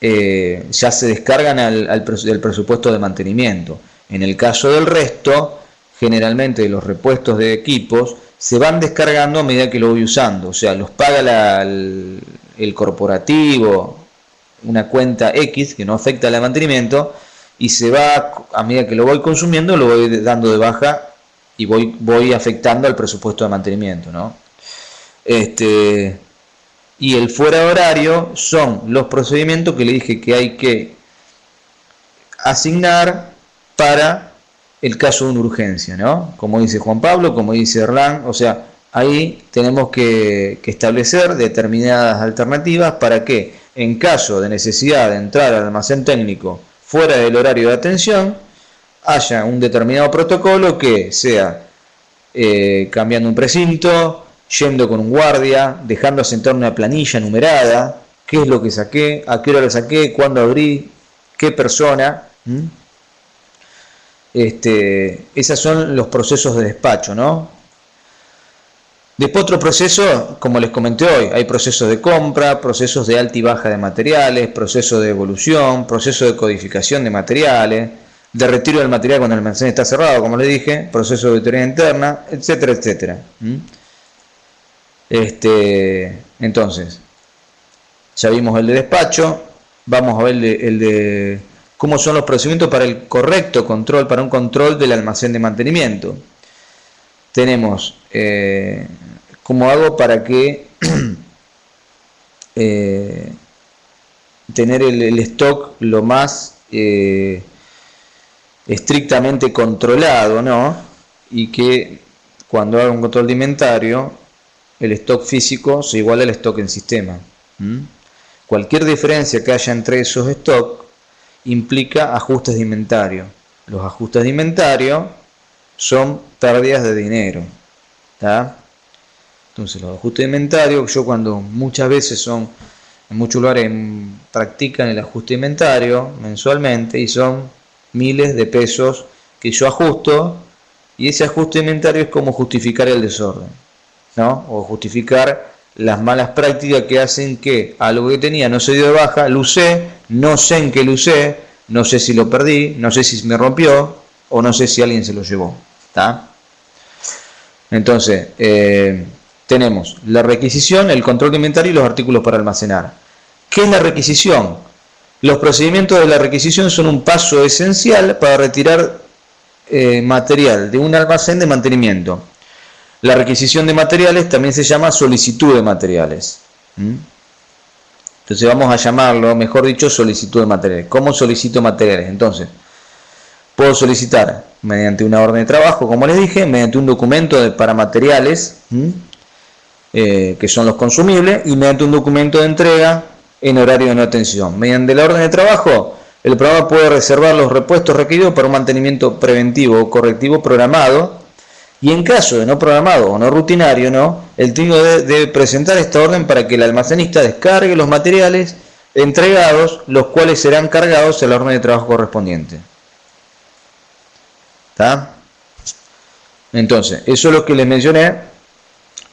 ya se descargan del presupuesto de mantenimiento. En el caso del resto, generalmente los repuestos de equipos se van descargando a medida que lo voy usando. O sea, los paga el corporativo, una cuenta X que no afecta al mantenimiento, y se va, a medida que lo voy consumiendo, lo voy dando de baja y voy afectando al presupuesto de mantenimiento, ¿no? Y el fuera de horario son los procedimientos que le dije que hay que asignar para el caso de una urgencia, ¿no? Como dice Juan Pablo, como dice Erlán, o sea, ahí tenemos que establecer determinadas alternativas para que en caso de necesidad de entrar al almacén técnico fuera del horario de atención, haya un determinado protocolo que sea cambiando un precinto, yendo con un guardia, dejando asentar una planilla numerada, qué es lo que saqué, a qué hora lo saqué, cuándo abrí, qué persona. Esos son los procesos de despacho, ¿no? Después otro proceso, como les comenté hoy, hay procesos de compra, procesos de alta y baja de materiales, procesos de evolución, proceso de codificación de materiales, de retiro del material cuando el almacén está cerrado, como les dije, proceso de auditoría interna, etcétera, etcétera. Entonces, ya vimos el de despacho, vamos a ver el de cómo son los procedimientos para el correcto control, para un control del almacén de mantenimiento. Tenemos cómo hago para que tener el stock lo más estrictamente controlado, ¿no? Y que cuando haga un control de inventario, el stock físico se iguala al stock en sistema. Cualquier diferencia que haya entre esos stocks implica ajustes de inventario. Los ajustes de inventario son pérdidas de dinero, ¿tá? Entonces los ajustes de inventario, yo cuando muchas veces en muchos lugares practican el ajuste de inventario mensualmente y son miles de pesos que yo ajusto, y ese ajuste de inventario es como justificar el desorden, ¿no? O justificar las malas prácticas que hacen que algo que tenía no se dio de baja, lo usé, no sé en qué lo usé, no sé si lo perdí, no sé si me rompió o no sé si alguien se lo llevó, ¿tá? Entonces, tenemos la requisición, el control de inventario y los artículos para almacenar. ¿Qué es la requisición? Los procedimientos de la requisición son un paso esencial para retirar material de un almacén de mantenimiento. La requisición de materiales también se llama solicitud de materiales. Entonces vamos a llamarlo, mejor dicho, solicitud de materiales. ¿Cómo solicito materiales? Entonces, puedo solicitar mediante una orden de trabajo, como les dije, mediante un documento para materiales, que son los consumibles, y mediante un documento de entrega en horario de no atención. Mediante la orden de trabajo, el programa puede reservar los repuestos requeridos para un mantenimiento preventivo o correctivo programado, y en caso de no programado o no rutinario, ¿no?, el técnico debe presentar esta orden para que el almacenista descargue los materiales entregados, los cuales serán cargados en la orden de trabajo correspondiente. ¿Está? Entonces, eso es lo que les mencioné,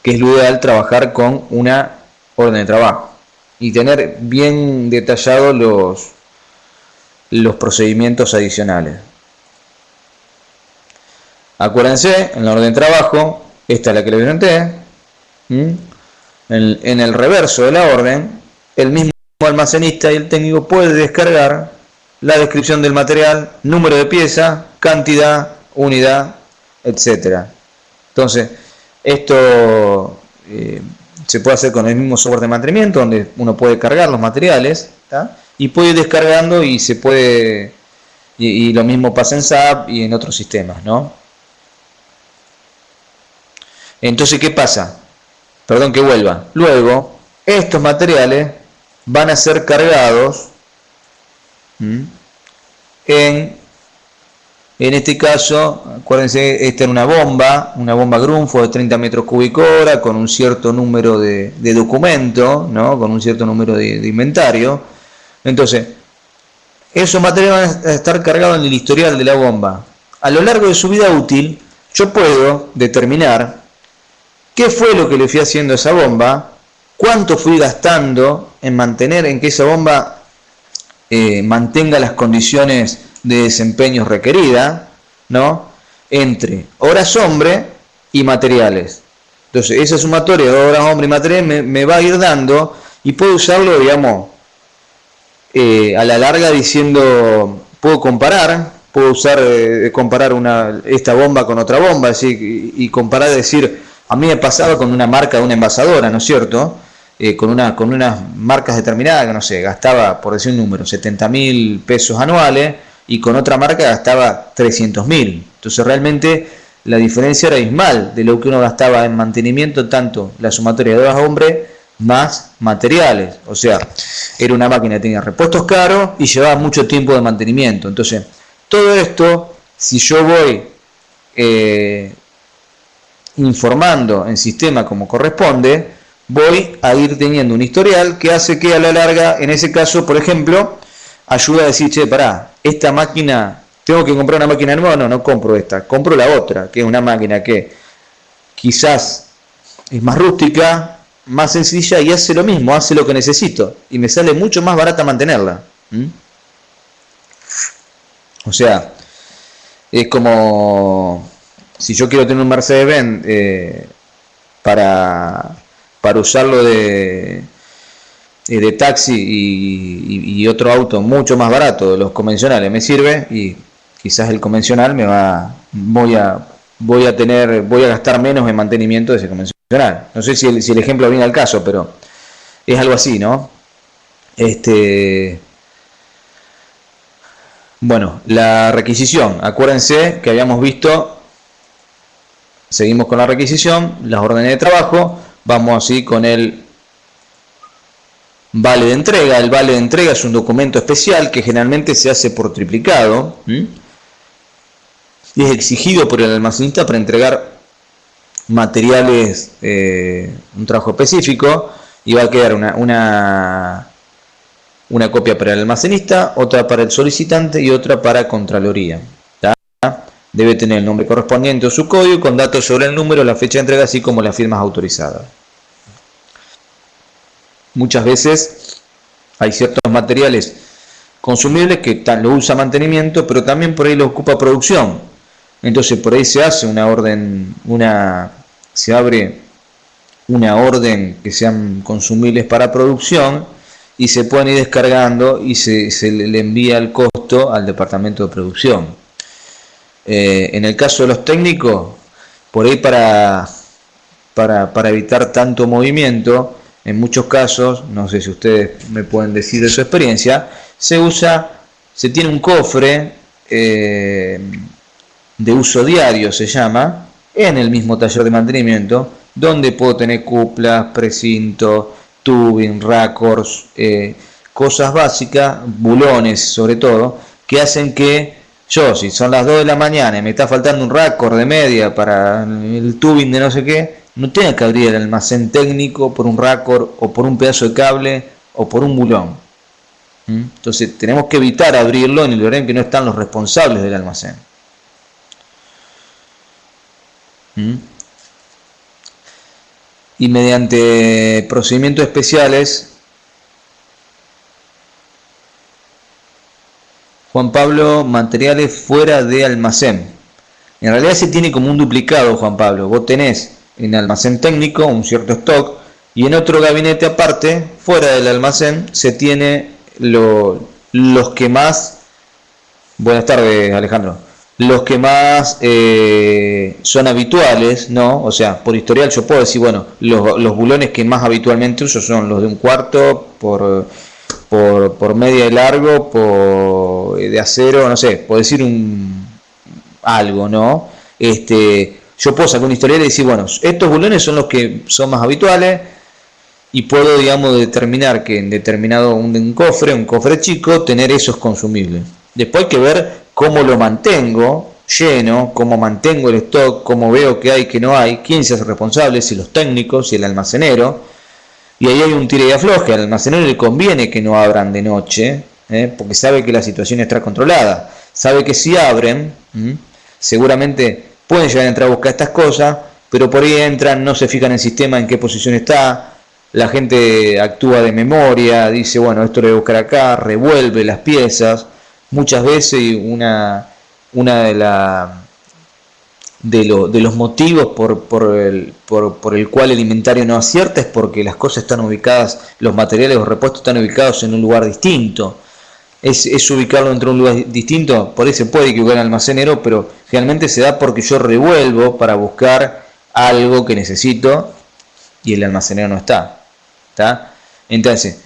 que es lo ideal trabajar con una orden de trabajo y tener bien detallados los procedimientos adicionales. Acuérdense, en la orden de trabajo, esta es la que les presenté, en el reverso de la orden, el mismo almacenista y el técnico puede descargar la descripción del material, número de pieza, cantidad, unidad, etc. Entonces, esto se puede hacer con el mismo software de mantenimiento, donde uno puede cargar los materiales, ¿tá?, y puede ir descargando, y se puede, y lo mismo pasa en SAP y en otros sistemas, ¿no? Entonces, ¿qué pasa? Perdón que vuelva. Luego, estos materiales van a ser cargados en este caso, acuérdense, esta era una bomba Grunfo de 30 metros cúbicos hora, con un cierto número de documento, ¿no?, con un cierto número de inventario. Entonces, esos materiales van a estar cargados en el historial de la bomba. A lo largo de su vida útil, yo puedo determinar qué fue lo que le fui haciendo a esa bomba, cuánto fui gastando en mantener, en que esa bomba mantenga las condiciones de desempeño requeridas, ¿no?, entre horas hombre y materiales. Entonces, esa sumatoria de horas hombre y materiales me va a ir dando, y puedo usarlo, digamos, a la larga, diciendo, puedo comparar esta bomba con otra bomba, y comparar, decir, a mí me pasaba con una marca de una envasadora, ¿no es cierto?, con unas marcas determinadas, que no sé, gastaba, por decir un número, 70.000 pesos anuales, y con otra marca gastaba 300.000. Entonces realmente la diferencia era abismal de lo que uno gastaba en mantenimiento, tanto la sumatoria de horas hombre más materiales. O sea, era una máquina que tenía repuestos caros y llevaba mucho tiempo de mantenimiento. Entonces, todo esto, si yo voy informando en sistema como corresponde, voy a ir teniendo un historial que hace que a la larga, en ese caso, por ejemplo, ayuda a decir, che, pará, esta máquina, tengo que comprar una máquina nueva, no compro esta, compro la otra, que es una máquina que quizás es más rústica, más sencilla, y hace lo mismo, hace lo que necesito, y me sale mucho más barata mantenerla. O sea, es como si yo quiero tener un Mercedes-Benz para usarlo de taxi y otro auto mucho más barato de los convencionales me sirve, y quizás el convencional voy a gastar menos en mantenimiento de ese convencional. No sé si el ejemplo viene al caso, pero es algo así, ¿no? Este, bueno, la requisición, acuérdense que habíamos visto, seguimos con la requisición, las órdenes de trabajo, vamos así con el vale de entrega. El vale de entrega es un documento especial que generalmente se hace por triplicado y es exigido por el almacenista para entregar materiales, un trabajo específico, y va a quedar una copia para el almacenista, otra para el solicitante y otra para Contraloría. ¿Tá? Debe tener el nombre correspondiente o su código con datos sobre el número, la fecha de entrega, así como las firmas autorizadas. Muchas veces hay ciertos materiales consumibles que lo usa mantenimiento, pero también por ahí lo ocupa producción. Entonces por ahí se hace una orden, se abre una orden que sean consumibles para producción y se pueden ir descargando y se le envía el costo al departamento de producción. En el caso de los técnicos, por ahí para evitar tanto movimiento, en muchos casos, no sé si ustedes me pueden decir de su experiencia, se tiene un cofre de uso diario, se llama, en el mismo taller de mantenimiento, donde puedo tener cuplas, precinto, tubing, raccords, cosas básicas, bulones sobre todo, que hacen que yo, si son las 2 de la mañana y me está faltando un raccord de media para el tubing de no sé qué, no tenga que abrir el almacén técnico por un raccord o por un pedazo de cable o por un bulón. Entonces tenemos que evitar abrirlo en el horario en que no están los responsables del almacén. Y mediante procedimientos especiales, Juan Pablo, materiales fuera de almacén. En realidad se tiene como un duplicado, Juan Pablo. Vos tenés en el almacén técnico un cierto stock y en otro gabinete aparte, fuera del almacén, se tiene los que más... Buenas tardes, Alejandro. Los que más son habituales, ¿no? O sea, por historial yo puedo decir, bueno, los bulones que más habitualmente uso son los de 1/4 por media y largo, de acero, no sé, puedo decir algo, ¿no? Yo puedo sacar un historial y decir, bueno, estos bulones son los que son más habituales y puedo, digamos, determinar que en determinado un cofre chico, tener esos consumibles. Después hay que ver cómo lo mantengo lleno, cómo mantengo el stock, cómo veo que hay, que no hay, quién se hace responsable, si los técnicos, si el almacenero. Y ahí hay un tire y afloje. Al almacenero le conviene que no abran de noche, porque sabe que la situación está controlada. Sabe que si abren, seguramente pueden llegar a entrar a buscar estas cosas, pero por ahí entran, no se fijan en el sistema en qué posición está. La gente actúa de memoria, dice, bueno, esto lo voy a buscar acá, revuelve las piezas. Muchas veces una de los motivos por el cual el inventario no acierta es porque las cosas están ubicadas, los materiales o repuestos están ubicados en un lugar distinto. Es ubicarlo dentro de un lugar distinto, por ahí se puede equivocar el almacenero, pero generalmente se da porque yo revuelvo para buscar algo que necesito y el almacenero no está. Entonces,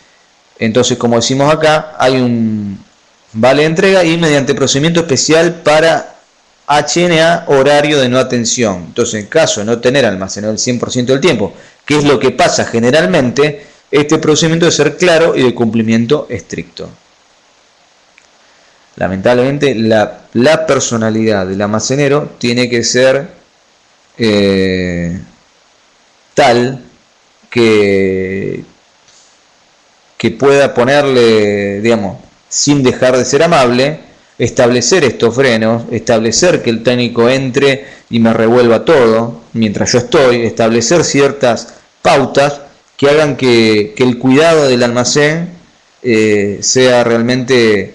como decimos acá, hay un vale de entrega y mediante procedimiento especial para HNA, horario de no atención. Entonces, en caso de no tener almacenado el 100% del tiempo, ¿qué es lo que pasa generalmente? Este procedimiento debe ser claro y de cumplimiento estricto. Lamentablemente, la personalidad del almacenero tiene que ser tal que pueda ponerle, digamos, sin dejar de ser amable, establecer estos frenos, establecer que el técnico entre y me revuelva todo mientras yo estoy, establecer ciertas pautas que hagan que el cuidado del almacén sea realmente...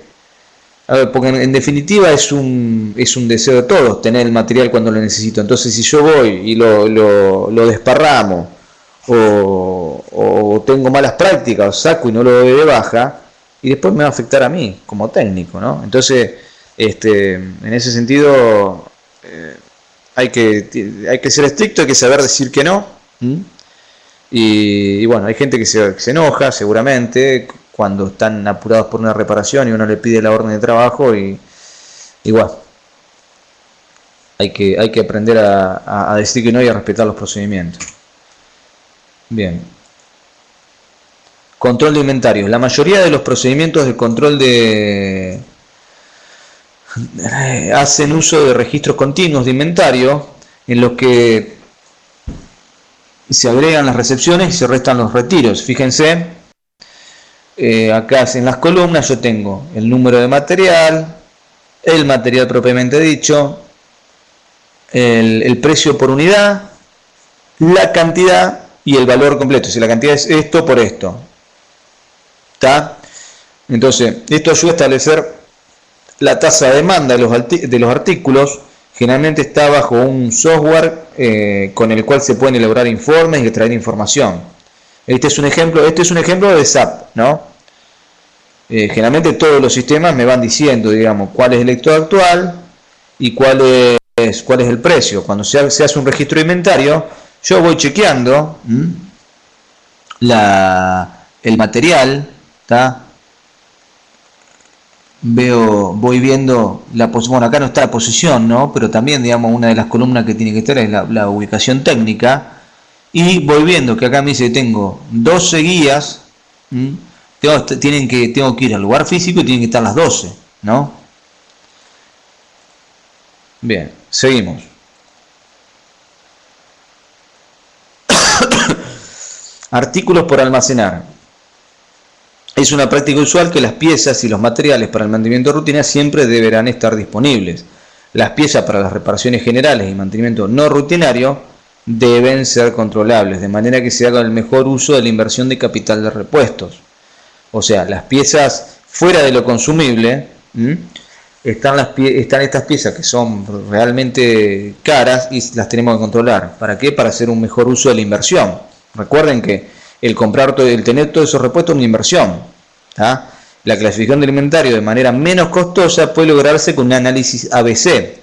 A ver, porque en definitiva es un deseo de todos tener el material cuando lo necesito. Entonces, si yo voy y lo desparramo o tengo malas prácticas, o saco y no lo doy de baja, y después me va a afectar a mí como técnico, ¿no? Entonces, en ese sentido, hay que ser estricto, hay que saber decir que no. Y bueno, hay gente que se enoja seguramente cuando están apurados por una reparación y uno le pide la orden de trabajo y igual. Hay que aprender a decir que no y a respetar los procedimientos. Bien. Control de inventarios. La mayoría de los procedimientos de control hacen uso de registros continuos de inventario en los que se agregan las recepciones y se restan los retiros. Fíjense, acá en las columnas yo tengo el número de material, el material propiamente dicho, el precio por unidad, la cantidad y el valor completo. Si la cantidad es esto por esto. ¿Está? Entonces, esto ayuda a establecer la tasa de demanda de los artículos. Generalmente está bajo un software con el cual se pueden elaborar informes y extraer información. Este es un ejemplo de SAP, ¿no? Generalmente todos los sistemas me van diciendo, digamos, cuál es el estado actual y cuál es el precio. Cuando se hace un registro de inventario, yo voy chequeando el material, ¿tá? Voy viendo bueno, acá no está la posición, ¿no? Pero también, digamos, una de las columnas que tiene que estar es la ubicación técnica, y voy viendo que acá me dice tengo 12 guías, tengo que ir al lugar físico y tienen que estar las 12, ¿no? Bien, seguimos. Artículos por almacenar. Es una práctica usual que las piezas y los materiales para el mantenimiento de rutina siempre deberán estar disponibles. Las piezas para las reparaciones generales y mantenimiento no rutinario deben ser controlables, de manera que se haga el mejor uso de la inversión de capital de repuestos. O sea, las piezas fuera de lo consumible, están estas piezas que son realmente caras y las tenemos que controlar. ¿Para qué? Para hacer un mejor uso de la inversión. Recuerden que el tener todos esos repuestos es una inversión. ¿Tá? La clasificación del inventario de manera menos costosa puede lograrse con un análisis ABC.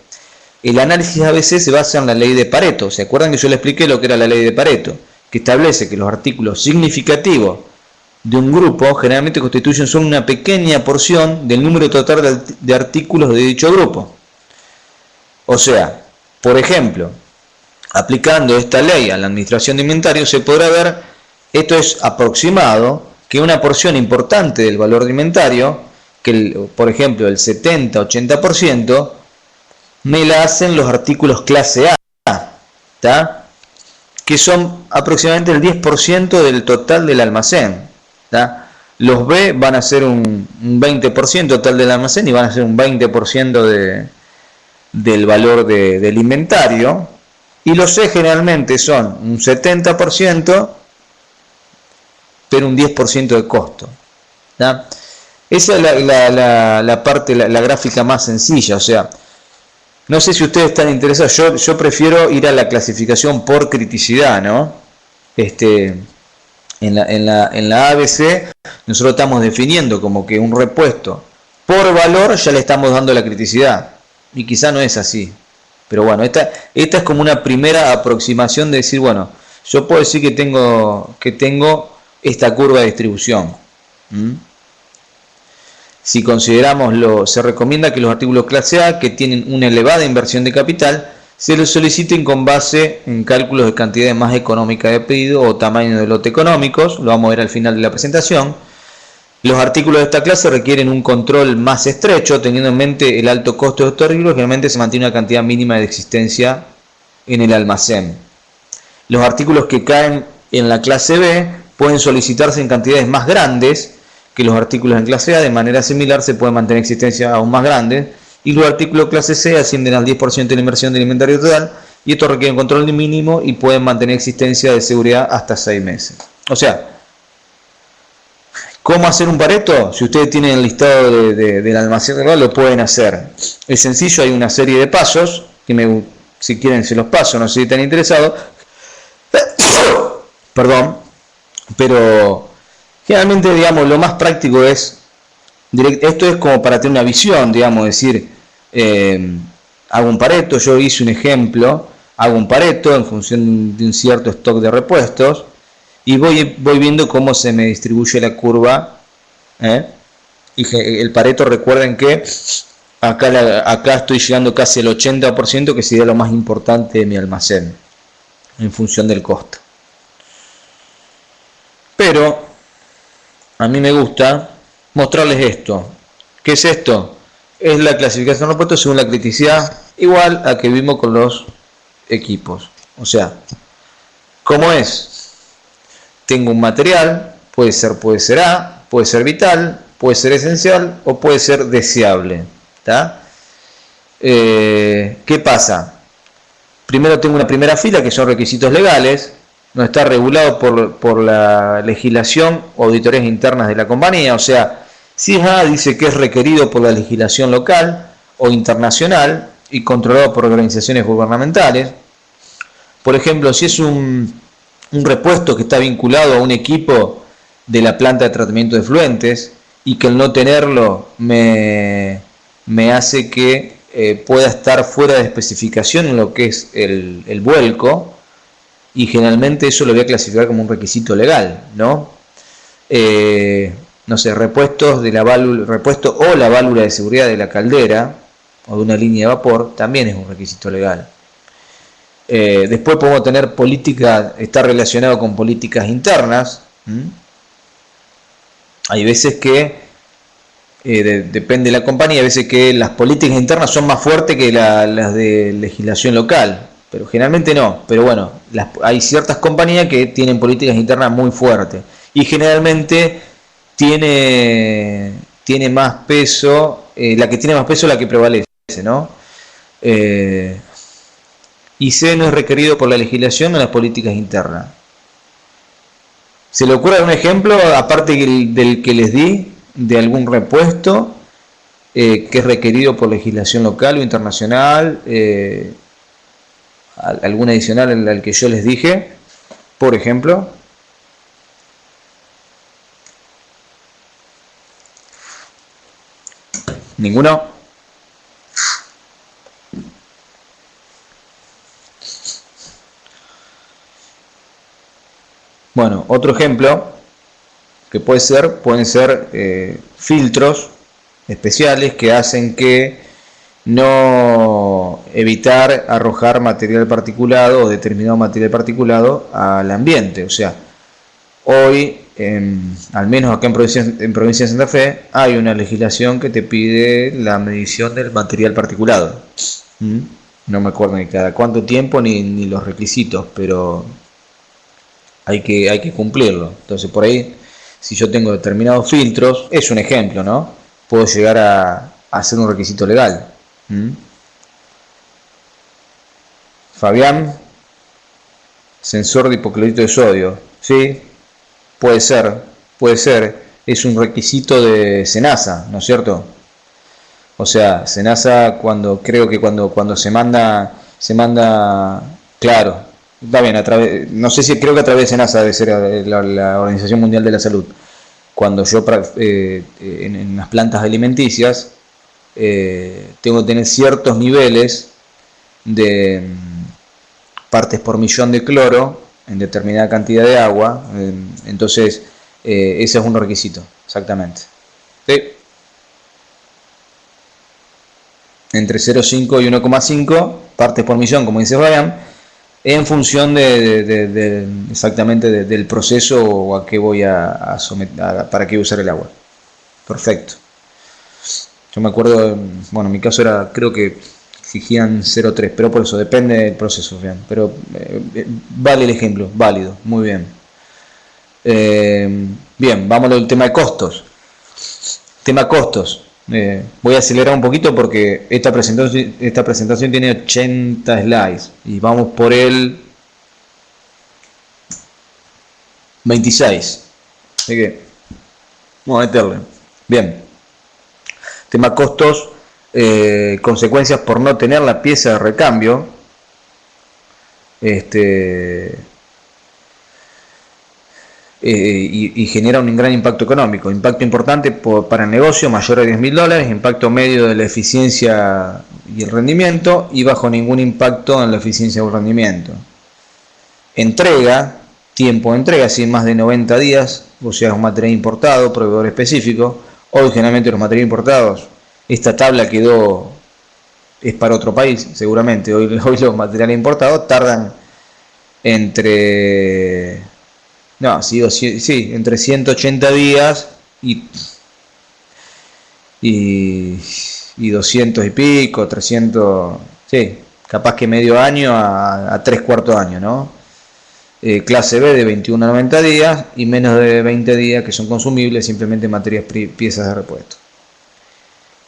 El análisis ABC se basa en la ley de Pareto. ¿Se acuerdan que yo les expliqué lo que era la ley de Pareto? Que establece que los artículos significativos de un grupo generalmente constituyen solo una pequeña porción del número total de artículos de dicho grupo. O sea, por ejemplo, aplicando esta ley a la administración de inventario se podrá ver, esto es aproximado, que una porción importante del valor de inventario, por ejemplo el 70-80%, me la hacen los artículos clase A, ¿tá? Que son aproximadamente el 10% del total del almacén. ¿Tá? Los B van a ser un 20% total del almacén y van a ser un 20% del valor del inventario. Y los C generalmente son un 70%, pero un 10% de costo. ¿Tá? Esa es la parte, la gráfica más sencilla. O sea, no sé si ustedes están interesados, yo prefiero ir a la clasificación por criticidad, ¿no? En la ABC nosotros estamos definiendo como que un repuesto por valor ya le estamos dando la criticidad. Y quizá no es así. Pero bueno, esta es como una primera aproximación de decir, bueno, yo puedo decir que tengo esta curva de distribución. Si consideramos se recomienda que los artículos clase A que tienen una elevada inversión de capital se los soliciten con base en cálculos de cantidades más económicas de pedido o tamaño de lote económicos. Lo vamos a ver al final de la presentación. Los artículos de esta clase requieren un control más estrecho, teniendo en mente el alto costo de estos artículos. Generalmente se mantiene una cantidad mínima de existencia en el almacén. Los artículos que caen en la clase B pueden solicitarse en cantidades más grandes que los artículos en clase A. De manera similar se puede mantener existencia aún más grandes. Y los artículos clase C ascienden al 10% de la inversión del inventario total. Y esto requiere un control mínimo y pueden mantener existencia de seguridad hasta 6 meses. O sea, ¿cómo hacer un Pareto? Si ustedes tienen el listado del almacén global, lo pueden hacer. Es sencillo, hay una serie de pasos, que si quieren se los paso, no sé si están interesados. Perdón, pero generalmente, digamos, lo más práctico es, esto es como para tener una visión, digamos, decir, hago un Pareto, yo hice un ejemplo, hago un Pareto en función de un cierto stock de repuestos, y voy viendo cómo se me distribuye la curva ¿eh? Y el Pareto, recuerden que acá estoy llegando casi al 80%, que sería lo más importante de mi almacén, en función del costo. Pero a mí me gusta mostrarles esto. ¿Qué es esto? Es la clasificación de repuestos según la criticidad, igual a que vimos con los equipos. O sea, ¿cómo es? Tengo un material, puede ser A, puede ser vital, puede ser esencial o puede ser deseable. ¿Tá? ¿Qué pasa? Primero tengo una primera fila que son requisitos legales, no está regulado por la legislación o auditorías internas de la compañía. O sea, si es A, dice que es requerido por la legislación local o internacional y controlado por organizaciones gubernamentales. Por ejemplo, si es un repuesto que está vinculado a un equipo de la planta de tratamiento de efluentes y que el no tenerlo me hace que pueda estar fuera de especificación en lo que es el vuelco, y generalmente eso lo voy a clasificar como un requisito legal, ¿no? No sé, repuesto o la válvula de seguridad de la caldera o de una línea de vapor también es un requisito legal. Después podemos tener política, está relacionado con políticas internas. Hay veces que depende de la compañía, a veces que las políticas internas son más fuertes que las de legislación local, pero generalmente no. Pero bueno, hay ciertas compañías que tienen políticas internas muy fuertes y generalmente tiene más peso, la que tiene más peso es la que prevalece, ¿no? Y C no es requerido por la legislación o las políticas internas. ¿Se le ocurre algún ejemplo, aparte del que les di, de algún repuesto que es requerido por legislación local o internacional? ¿Algún adicional al que yo les dije? Por ejemplo. ¿Ninguno? Bueno, otro ejemplo que pueden ser filtros especiales que hacen que no evitar arrojar material particulado o determinado material particulado al ambiente. O sea, hoy, al menos acá en provincia de Santa Fe, hay una legislación que te pide la medición del material particulado. No me acuerdo ni cada cuánto tiempo ni los requisitos, pero hay que cumplirlo. Entonces, por ahí, si yo tengo determinados filtros, es un ejemplo, ¿no? Puedo llegar a hacer un requisito legal. Fabián, sensor de hipoclorito de sodio. Sí, puede ser, es un requisito de SENASA, ¿no es cierto? O sea, SENASA creo que cuando se manda, claro, está bien, no sé si creo que a través de SENASA debe ser la Organización Mundial de la Salud. Cuando yo en las plantas alimenticias tengo que tener ciertos niveles de partes por millón de cloro en determinada cantidad de agua, entonces ese es un requisito, exactamente. ¿Sí? Entre 0,5 y 1,5 partes por millón, como dice Ryan, en función exactamente del proceso o a qué voy a someter, para qué voy a usar el agua. Perfecto. Yo me acuerdo, bueno, en mi caso creo que exigían 0,3, pero por eso depende del proceso, bien. Pero vale el ejemplo, válido, muy bien. Bien, vamos al tema de costos. Tema costos. Voy a acelerar un poquito porque esta presentación tiene 80 slides y vamos por el 26. Así que vamos a meterle. Bien. Tema costos, consecuencias por no tener la pieza de recambio. Y genera un gran impacto económico. Impacto importante para el negocio, mayor a $10.000, impacto medio de la eficiencia y el rendimiento, y bajo ningún impacto en la eficiencia o el rendimiento. Entrega, tiempo de entrega, si más de 90 días o sea, es un material importado, proveedor específico. Hoy generalmente los materiales importados, esta tabla es para otro país, seguramente. Hoy los materiales importados tardan entre, no, sí, entre 180 días y 200 y pico, 300, sí, capaz que medio año a 3/4 año, ¿no? Clase B de 21 a 90 días y menos de 20 días que son consumibles, simplemente materias piezas de repuesto.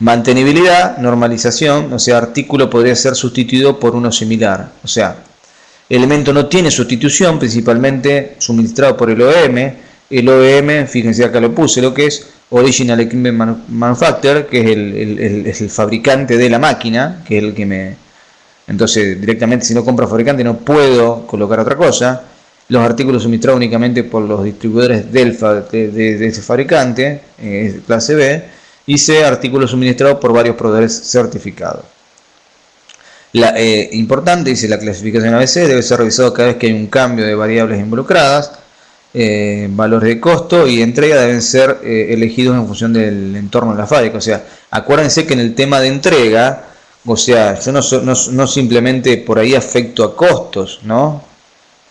Mantenibilidad, normalización, o sea, artículo podría ser sustituido por uno similar, o sea, elemento no tiene sustitución, principalmente suministrado por el OEM. El OEM, fíjense acá lo puse, lo que es Original Equipment Manufacturer, que es el fabricante de la máquina, que es el que me... Entonces, directamente si no compro fabricante no puedo colocar otra cosa. Los artículos suministrados únicamente por los distribuidores de ese fabricante, clase B, y C, artículos suministrados por varios proveedores certificados. Importante, dice la clasificación ABC, debe ser revisado cada vez que hay un cambio de variables involucradas. Valores de costo y entrega deben ser elegidos en función del entorno de la fábrica. O sea, acuérdense que en el tema de entrega, o sea, yo no simplemente por ahí afecto a costos, ¿no?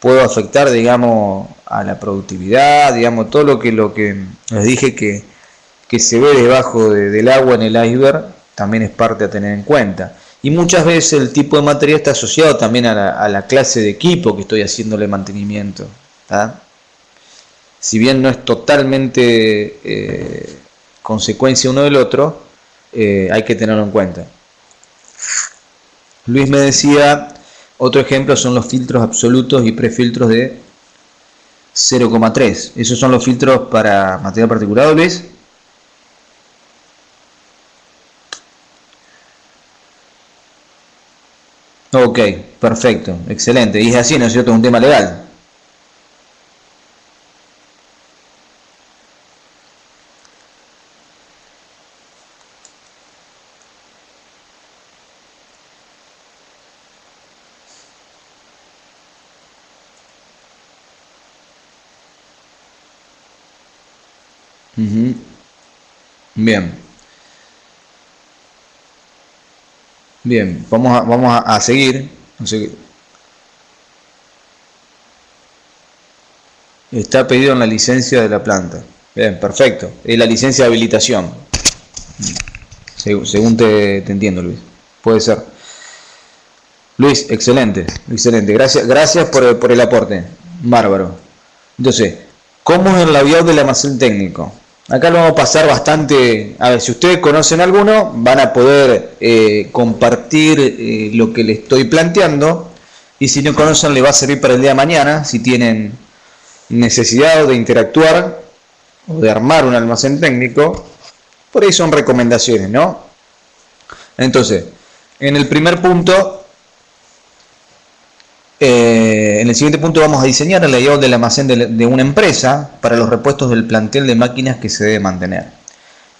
Puedo afectar, digamos, a la productividad, digamos, todo lo que les dije que se ve debajo del agua en el iceberg, también es parte a tener en cuenta. Y muchas veces el tipo de material está asociado también a la clase de equipo que estoy haciéndole mantenimiento, ¿tá? Si bien no es totalmente consecuencia uno del otro, hay que tenerlo en cuenta. Luis me decía, otro ejemplo son los filtros absolutos y prefiltros de 0,3. Esos son los filtros para material particulado, Luis. Ok, perfecto, excelente. Y es así, ¿no es cierto? Es un tema legal. Bien. Bien, vamos a seguir. Está pedido en la licencia de la planta. Bien, perfecto. Es la licencia de habilitación. Según te entiendo, Luis. Puede ser. Luis, excelente. Excelente. Gracias por el aporte. Bárbaro. Entonces, ¿cómo es el layout del almacén técnico? Acá lo vamos a pasar bastante. A ver, si ustedes conocen alguno, van a poder compartir lo que les estoy planteando. Y si no conocen, les va a servir para el día de mañana. Si tienen necesidad de interactuar o de armar un almacén técnico, por ahí son recomendaciones, ¿no? Entonces, en el primer punto, en el siguiente punto vamos a diseñar el layout del almacén de una empresa para los repuestos del plantel de máquinas que se debe mantener.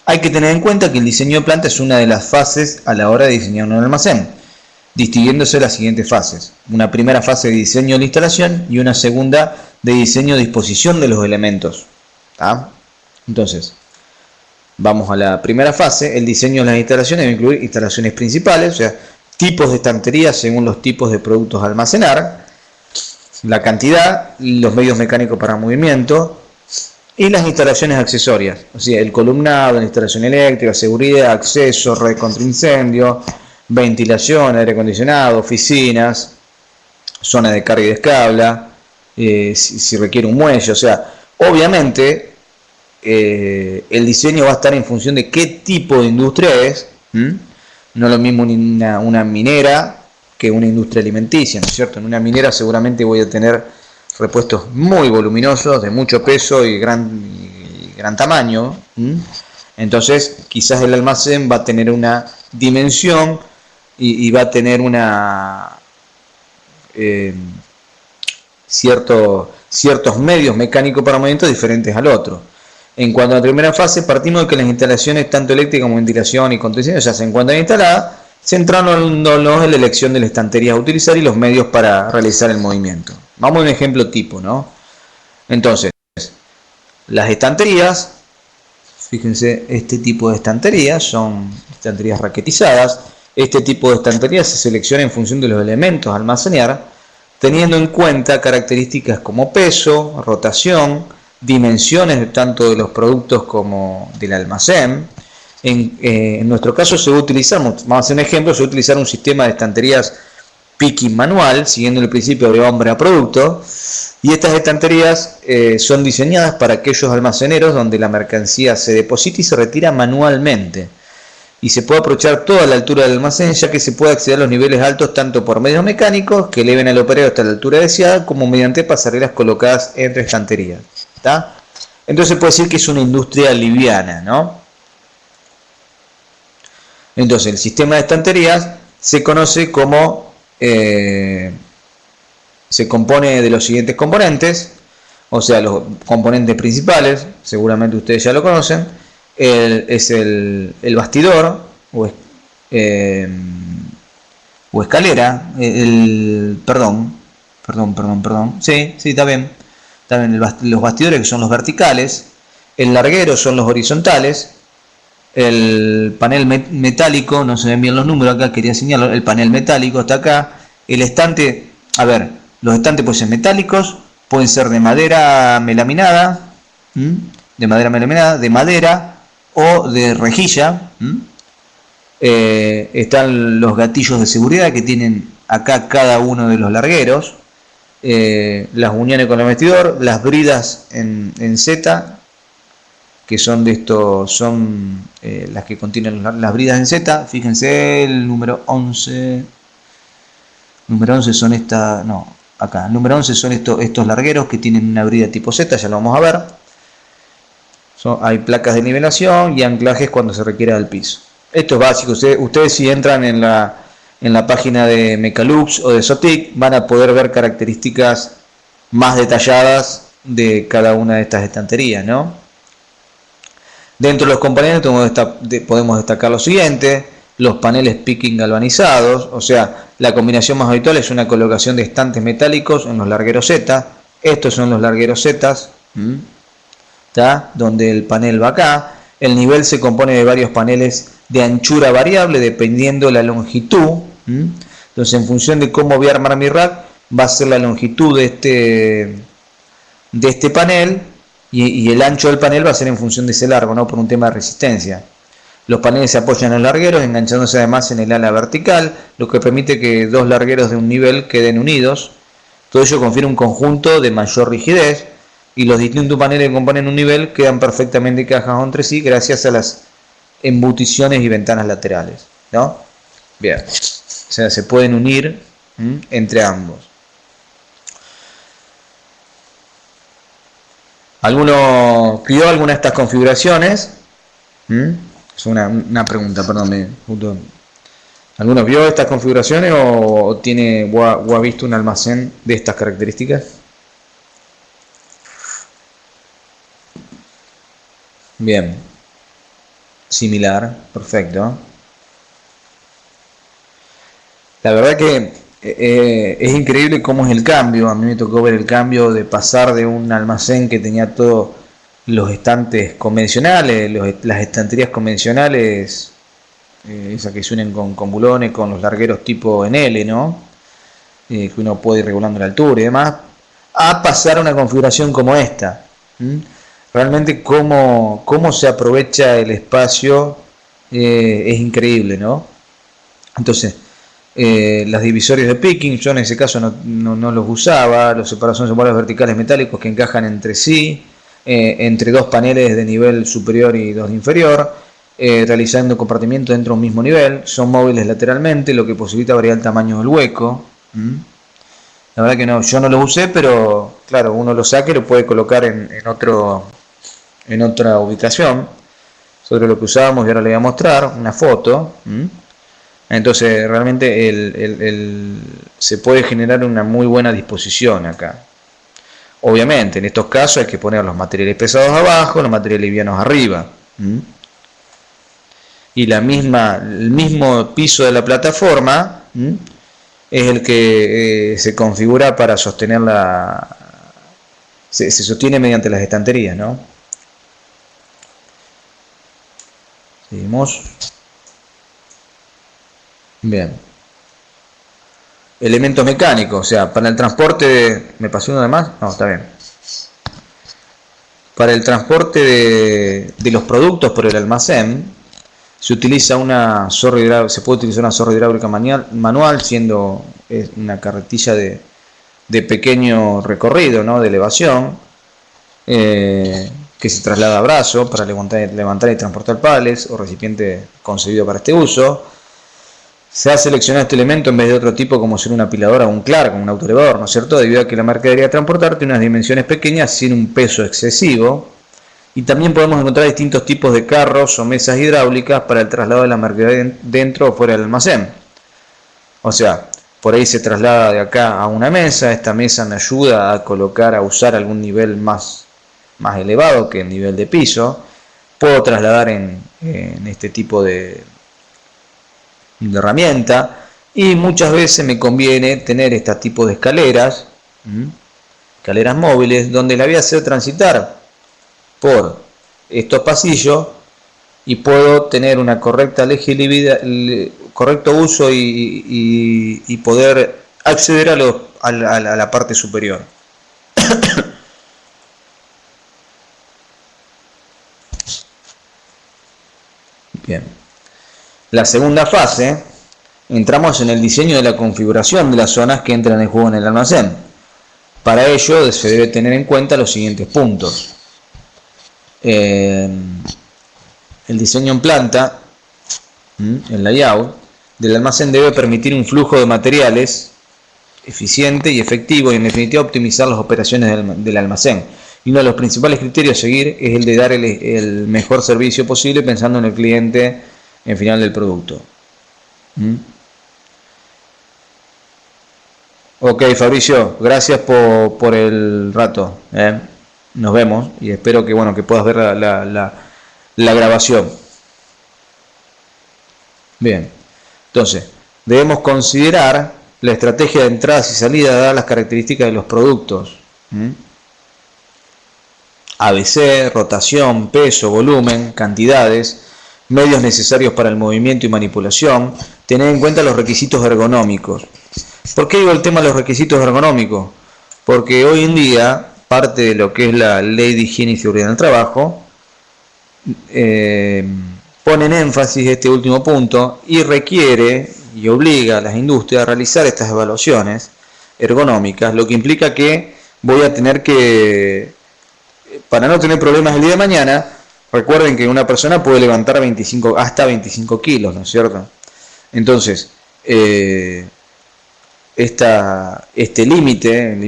Hay que tener en cuenta que el diseño de planta es una de las fases a la hora de diseñar un almacén, distinguiéndose las siguientes fases. Una primera fase de diseño de la instalación y una segunda de diseño de disposición de los elementos. ¿Tá? Entonces, vamos a la primera fase. El diseño de las instalaciones debe incluir instalaciones principales, o sea, tipos de estanterías según los tipos de productos a almacenar, la cantidad, los medios mecánicos para movimiento y las instalaciones accesorias, o sea, el columnado, la instalación eléctrica, seguridad, acceso, red contra incendio, ventilación, aire acondicionado, oficinas, zona de carga y descabla, si requiere un muelle, o sea, obviamente el diseño va a estar en función de qué tipo de industria es. No es lo mismo una minera que una industria alimenticia, ¿no es cierto? En una minera seguramente voy a tener repuestos muy voluminosos, de mucho peso y gran tamaño. Entonces, quizás el almacén va a tener una dimensión y va a tener ciertos medios mecánicos para movimiento diferentes al otro. En cuanto a la primera fase, partimos de que las instalaciones, tanto eléctricas como ventilación y contención, ya se encuentran instaladas, centrándonos en la elección de la estantería a utilizar y los medios para realizar el movimiento. Vamos a un ejemplo tipo, ¿no? Entonces, Las estanterías, fíjense, este tipo de estanterías son estanterías raquetizadas. Este tipo de estanterías se selecciona en función de los elementos a almacenar, teniendo en cuenta características como peso, rotación, dimensiones tanto de los productos como del almacén. En nuestro caso se va a utilizar, vamos a hacer un ejemplo, se va a utilizar un sistema de estanterías picking manual, siguiendo el principio de hombre a producto, y estas estanterías son diseñadas para aquellos almaceneros donde la mercancía se deposita y se retira manualmente, y se puede aprovechar toda la altura del almacén, ya que se puede acceder a los niveles altos tanto por medios mecánicos que eleven al operador hasta la altura deseada, como mediante pasarelas colocadas entre estanterías. ¿Está? Entonces puede decir que es una industria liviana, ¿no? Entonces el sistema de estanterías se conoce como, se compone de los siguientes componentes, o sea, los componentes principales, seguramente ustedes ya lo conocen. Es el bastidor o escalera, perdón, sí, está bien, los bastidores, que son los verticales, el larguero son los horizontales, el panel metálico, no se ven bien los números acá, quería señalar, el panel metálico está acá, el estante, a ver, los estantes pueden ser metálicos, pueden ser de madera melaminada, de madera o de rejilla. Están los gatillos de seguridad que tienen acá cada uno de los largueros, las uniones con el vestidor, las bridas en Z, que son de estos, son las que contienen las bridas en Z. Fíjense, el número 11 son esta, no, acá, el número 11 son estos largueros que tienen una brida tipo Z, ya lo vamos a ver. Hay placas de nivelación y anclajes cuando se requiera del piso. Esto es básico. Ustedes si entran en la página de Mecalux o de Sotic, van a poder ver características más detalladas de cada una de estas estanterías, ¿no? Dentro de los componentes podemos destacar lo siguiente: los paneles picking galvanizados, o sea, la combinación más habitual es una colocación de estantes metálicos en los largueros Z. Estos son los largueros Z, donde el panel va acá. El nivel se compone de varios paneles de anchura variable dependiendo de la longitud. Entonces, en función de cómo voy a armar mi rack, va a ser la longitud de este panel, y el ancho del panel va a ser en función de ese largo, ¿no? Por un tema de resistencia. Los paneles se apoyan en los largueros, enganchándose además en el ala vertical, lo que permite que dos largueros de un nivel queden unidos. Todo ello confiere un conjunto de mayor rigidez, y los distintos paneles que componen un nivel quedan perfectamente encajados entre sí gracias a las embuticiones y ventanas laterales, ¿no? Bien, o sea, se pueden unir entre ambos. ¿Alguno vio alguna de estas configuraciones? Es una pregunta, perdón. ¿Alguno vio estas configuraciones o ha visto un almacén de estas características? Bien, similar, perfecto. La verdad que es increíble cómo es el cambio. A mí me tocó ver el cambio de pasar de un almacén que tenía todos los estantes convencionales, las estanterías convencionales, esas que se unen con bulones, con los largueros tipo en L, ¿no? Que uno puede ir regulando la altura y demás, a pasar a una configuración como esta. Realmente cómo se aprovecha el espacio es increíble, ¿no? Entonces, las divisorios de picking, yo en ese caso no los usaba. Los separaciones son bolas verticales metálicos que encajan entre sí, entre dos paneles de nivel superior y dos de inferior, realizando compartimientos dentro de un mismo nivel. Son móviles lateralmente, lo que posibilita variar el tamaño del hueco. La verdad que yo no los usé, pero claro, uno lo saca y lo puede colocar en otra ubicación. Sobre lo que usábamos, y ahora le voy a mostrar una foto. Entonces realmente se puede generar una muy buena disposición acá. Obviamente en estos casos hay que poner los materiales pesados abajo, los materiales livianos arriba. Y el mismo piso de la plataforma es el que se configura para sostener se sostiene mediante las estanterías, ¿no? Seguimos. Bien. Elementos mecánicos, o sea, para el transporte ¿me pasó uno de más? No, está bien. Para el transporte de los productos por el almacén se utiliza una zorra hidráulica, se puede utilizar una zorra hidráulica manual, siendo una carretilla de pequeño recorrido, ¿no? De elevación, que se traslada a brazo para levantar y transportar pales o recipiente concebido para este uso. Se ha seleccionado este elemento en vez de otro tipo como ser una apiladora o un Clark, un autoelevador, ¿no es cierto? Debido a que la mercadería a transportar tiene unas dimensiones pequeñas sin un peso excesivo. Y también podemos encontrar distintos tipos de carros o mesas hidráulicas para el traslado de la mercadería dentro o fuera del almacén. O sea, por ahí se traslada de acá a una mesa, esta mesa me ayuda a colocar, a usar algún nivel más elevado que el nivel de piso. Puedo trasladar en este tipo de herramienta, y muchas veces me conviene tener este tipo de escaleras móviles, donde la voy a hacer transitar por estos pasillos y puedo tener una correcta legibilidad, correcto uso y poder acceder a la parte superior. Bien. La segunda fase, entramos en el diseño de la configuración de las zonas que entran en juego en el almacén. Para ello se debe tener en cuenta los siguientes puntos. El diseño en planta, el layout del almacén debe permitir un flujo de materiales eficiente y efectivo y en definitiva optimizar las operaciones del almacén. Y uno de los principales criterios a seguir es el de dar el mejor servicio posible pensando en el cliente en final del producto. Ok, Fabricio, gracias por el rato. Nos vemos y espero que que puedas ver la grabación. Bien, entonces debemos considerar la estrategia de entradas y salidas dadas las características de los productos. ABC, rotación, peso, volumen, cantidades, medios necesarios para el movimiento y manipulación, tener en cuenta los requisitos ergonómicos. ¿Por qué digo el tema de los requisitos ergonómicos? Porque hoy en día, parte de lo que es la Ley de Higiene y Seguridad en el Trabajo, pone en énfasis este último punto y requiere y obliga a las industrias a realizar estas evaluaciones ergonómicas, lo que implica que voy a tener que, para no tener problemas el día de mañana, recuerden que una persona puede levantar hasta 25 kilos, ¿no es cierto? Entonces, este límite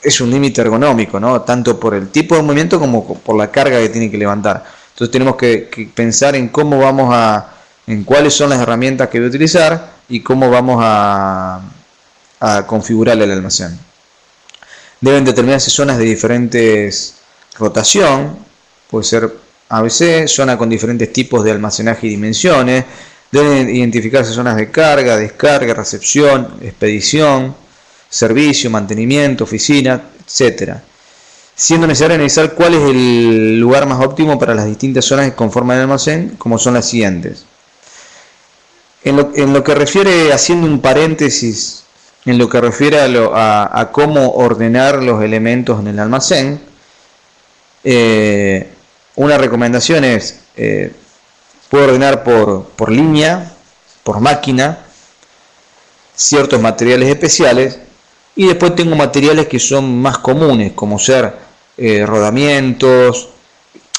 es un límite ergonómico, ¿no? Tanto por el tipo de movimiento como por la carga que tiene que levantar. Entonces tenemos que pensar en en cuáles son las herramientas que voy a utilizar y cómo vamos a configurar el almacén. Deben determinarse zonas de diferentes rotación, puede ser ABC, zona con diferentes tipos de almacenaje y dimensiones. Deben identificarse zonas de carga, descarga, recepción, expedición, servicio, mantenimiento, oficina, etc. Siendo necesario analizar cuál es el lugar más óptimo para las distintas zonas que conforman el almacén, como son las siguientes. En lo que refiere, haciendo un paréntesis, en lo que refiere a cómo ordenar los elementos en el almacén, una recomendación es, puedo ordenar por línea, por máquina, ciertos materiales especiales, y después tengo materiales que son más comunes, como ser rodamientos.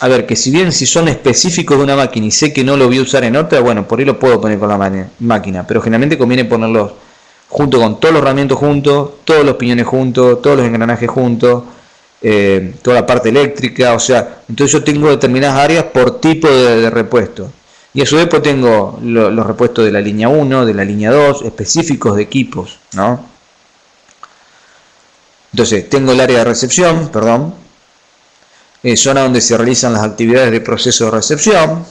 A ver, que si bien si son específicos de una máquina y sé que no lo voy a usar en otra, bueno, por ahí lo puedo poner con la máquina, pero generalmente conviene ponerlos junto con todos los rodamientos juntos, todos los piñones juntos, todos los engranajes juntos, toda la parte eléctrica, o sea, entonces yo tengo determinadas áreas por tipo de repuesto. Y a su vez pues tengo los repuestos de la línea 1, de la línea 2, específicos de equipos, ¿no? Entonces, tengo el área de recepción, zona donde se realizan las actividades de proceso de recepción.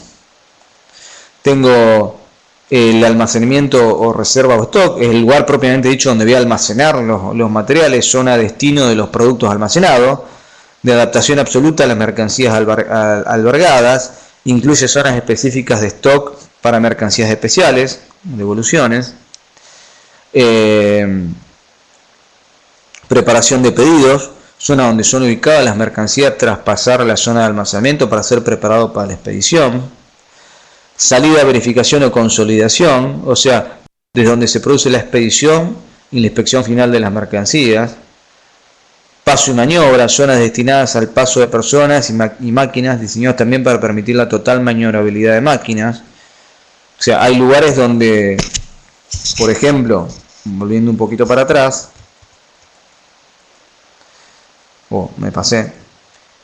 Tengo el almacenamiento o reserva o stock, es el lugar propiamente dicho donde voy a almacenar los materiales, zona de destino de los productos almacenados, de adaptación absoluta a las mercancías albergadas, Incluye zonas específicas de stock para mercancías especiales, devoluciones. Preparación de pedidos, zona donde son ubicadas las mercancías tras pasar a la zona de almacenamiento para ser preparado para la expedición. Salida, verificación o consolidación, o sea, desde donde se produce la expedición y la inspección final de las mercancías. Paso y maniobra, zonas destinadas al paso de personas y máquinas, diseñados también para permitir la total maniobrabilidad de máquinas. O sea, hay lugares donde, por ejemplo, volviendo un poquito para atrás, me pasé,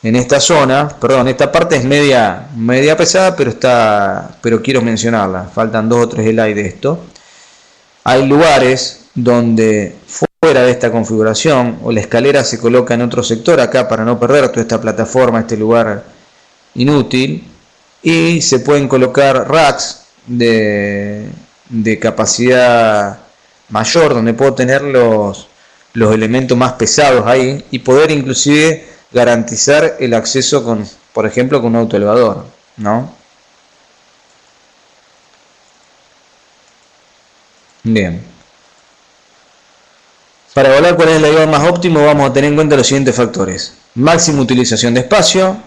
en esta zona, perdón, esta parte es media pesada, pero quiero mencionarla, faltan 2 o 3 slides de esto. Hay lugares donde fuera de esta configuración o la escalera se coloca en otro sector acá para no perder toda esta plataforma, este lugar inútil, y se pueden colocar racks de capacidad mayor donde puedo tener los elementos más pesados ahí y poder inclusive garantizar el acceso con, por ejemplo, con un autoelevador, ¿no? Bien. Para evaluar cuál es el layout más óptimo vamos a tener en cuenta los siguientes factores: máxima utilización de espacio,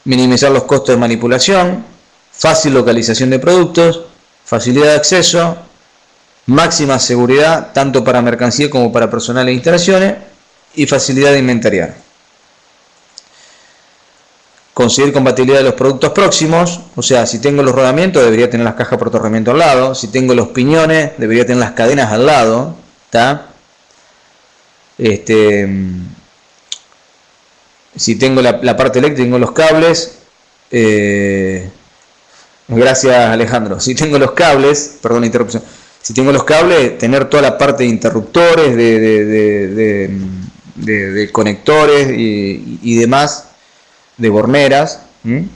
minimizar los costos de manipulación, fácil localización de productos, facilidad de acceso, máxima seguridad tanto para mercancía como para personal e instalaciones y facilidad de inventariar. Conseguir compatibilidad de los productos próximos, o sea, si tengo los rodamientos debería tener las cajas por rodamiento al lado, si tengo los piñones debería tener las cadenas al lado, ¿tá? Si tengo la parte eléctrica, tengo los cables, gracias Alejandro, si tengo los cables, perdón la interrupción, si tengo los cables, tener toda la parte de interruptores, de conectores y demás, de borneras, en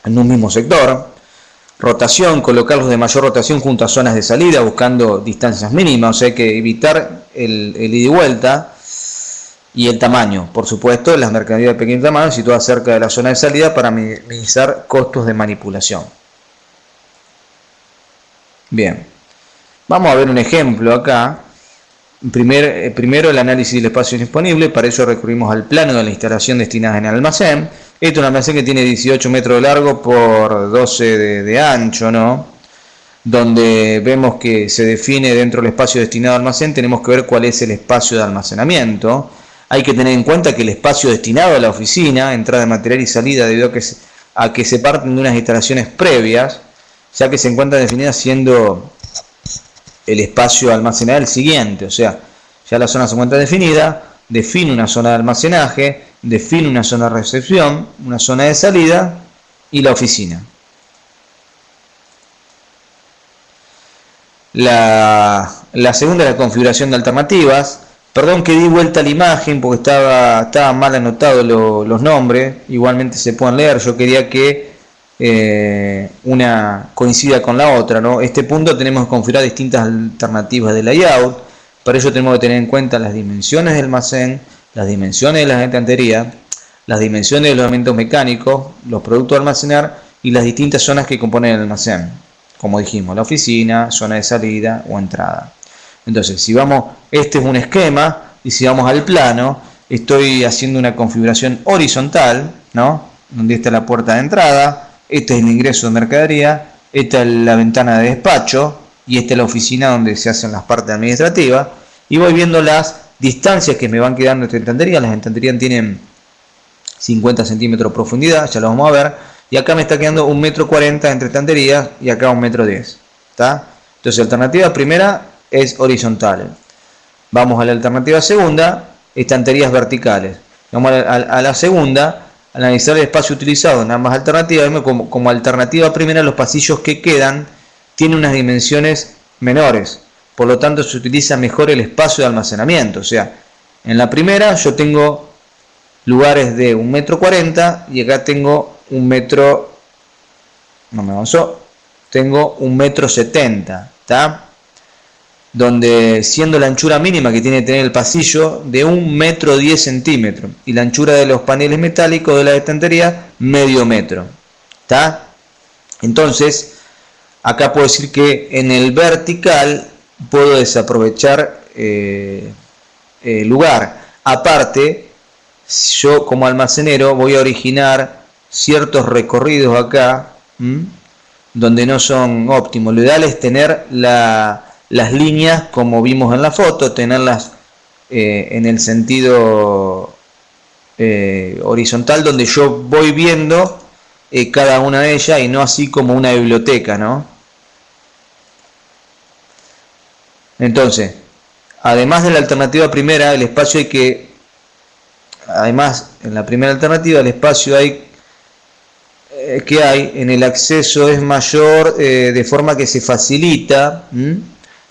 un mismo sector. Rotación, colocarlos de mayor rotación junto a zonas de salida, buscando distancias mínimas, o sea, hay que evitar el ida y vuelta. Y el tamaño, por supuesto, las mercancías de pequeño tamaño situadas cerca de la zona de salida para minimizar costos de manipulación. Bien, vamos a ver un ejemplo acá. Primero el análisis del espacio disponible, para ello recurrimos al plano de la instalación destinada en el almacén. Este es un almacén que tiene 18 metros de largo por 12 de ancho, ¿no? Donde vemos que se define dentro del espacio destinado al almacén, tenemos que ver cuál es el espacio de almacenamiento. Hay que tener en cuenta que el espacio destinado a la oficina, entrada de material y salida, debido a que se parten de unas instalaciones previas, ya que se encuentra definida siendo el espacio de almacenar el siguiente, o sea, ya la zona se encuentra definida, define una zona de almacenaje, define una zona de recepción, una zona de salida y la oficina. La segunda es la configuración de alternativas. Perdón que di vuelta a la imagen porque estaba mal anotado los nombres, igualmente se pueden leer, yo quería que una coincida con la otra, ¿no? Este punto tenemos que configurar distintas alternativas de layout, para ello tenemos que tener en cuenta las dimensiones del almacén, las dimensiones de las estanterías, las dimensiones de los elementos mecánicos, los productos a almacenar y las distintas zonas que componen el almacén, como dijimos, la oficina, zona de salida o entrada. Entonces, si vamos, este es un esquema, y si vamos al plano, estoy haciendo una configuración horizontal, ¿no? Donde está la puerta de entrada, este es el ingreso de mercadería, esta es la ventana de despacho, y esta es la oficina donde se hacen las partes administrativas, y voy viendo las distancias que me van quedando entre estanterías. Las estanterías tienen 50 centímetros de profundidad, ya lo vamos a ver, y acá me está quedando 1,40 m entre estanterías, y acá 1,10 m, ¿está? Entonces, alternativa primera es horizontal. Vamos a la alternativa segunda, estanterías verticales. Vamos a la segunda, analizar el espacio utilizado en ambas alternativas. Como alternativa primera, los pasillos que quedan tienen unas dimensiones menores, por lo tanto se utiliza mejor el espacio de almacenamiento. O sea, en la primera yo tengo lugares de 1,40 m y acá tengo tengo 1,70 m, ¿está? Donde siendo la anchura mínima que tiene que tener el pasillo de 1,10 m y la anchura de los paneles metálicos de la estantería medio metro. ¿Está? Entonces, acá puedo decir que en el vertical puedo desaprovechar lugar. Aparte, yo como almacenero voy a originar ciertos recorridos acá, donde no son óptimos. Lo ideal es tener las líneas como vimos en la foto, tenerlas en el sentido horizontal, donde yo voy viendo cada una de ellas y no así como una biblioteca, ¿no? Entonces, además de la alternativa primera, el espacio hay que, además en la primera alternativa el espacio que hay en el acceso es mayor, de forma que se facilita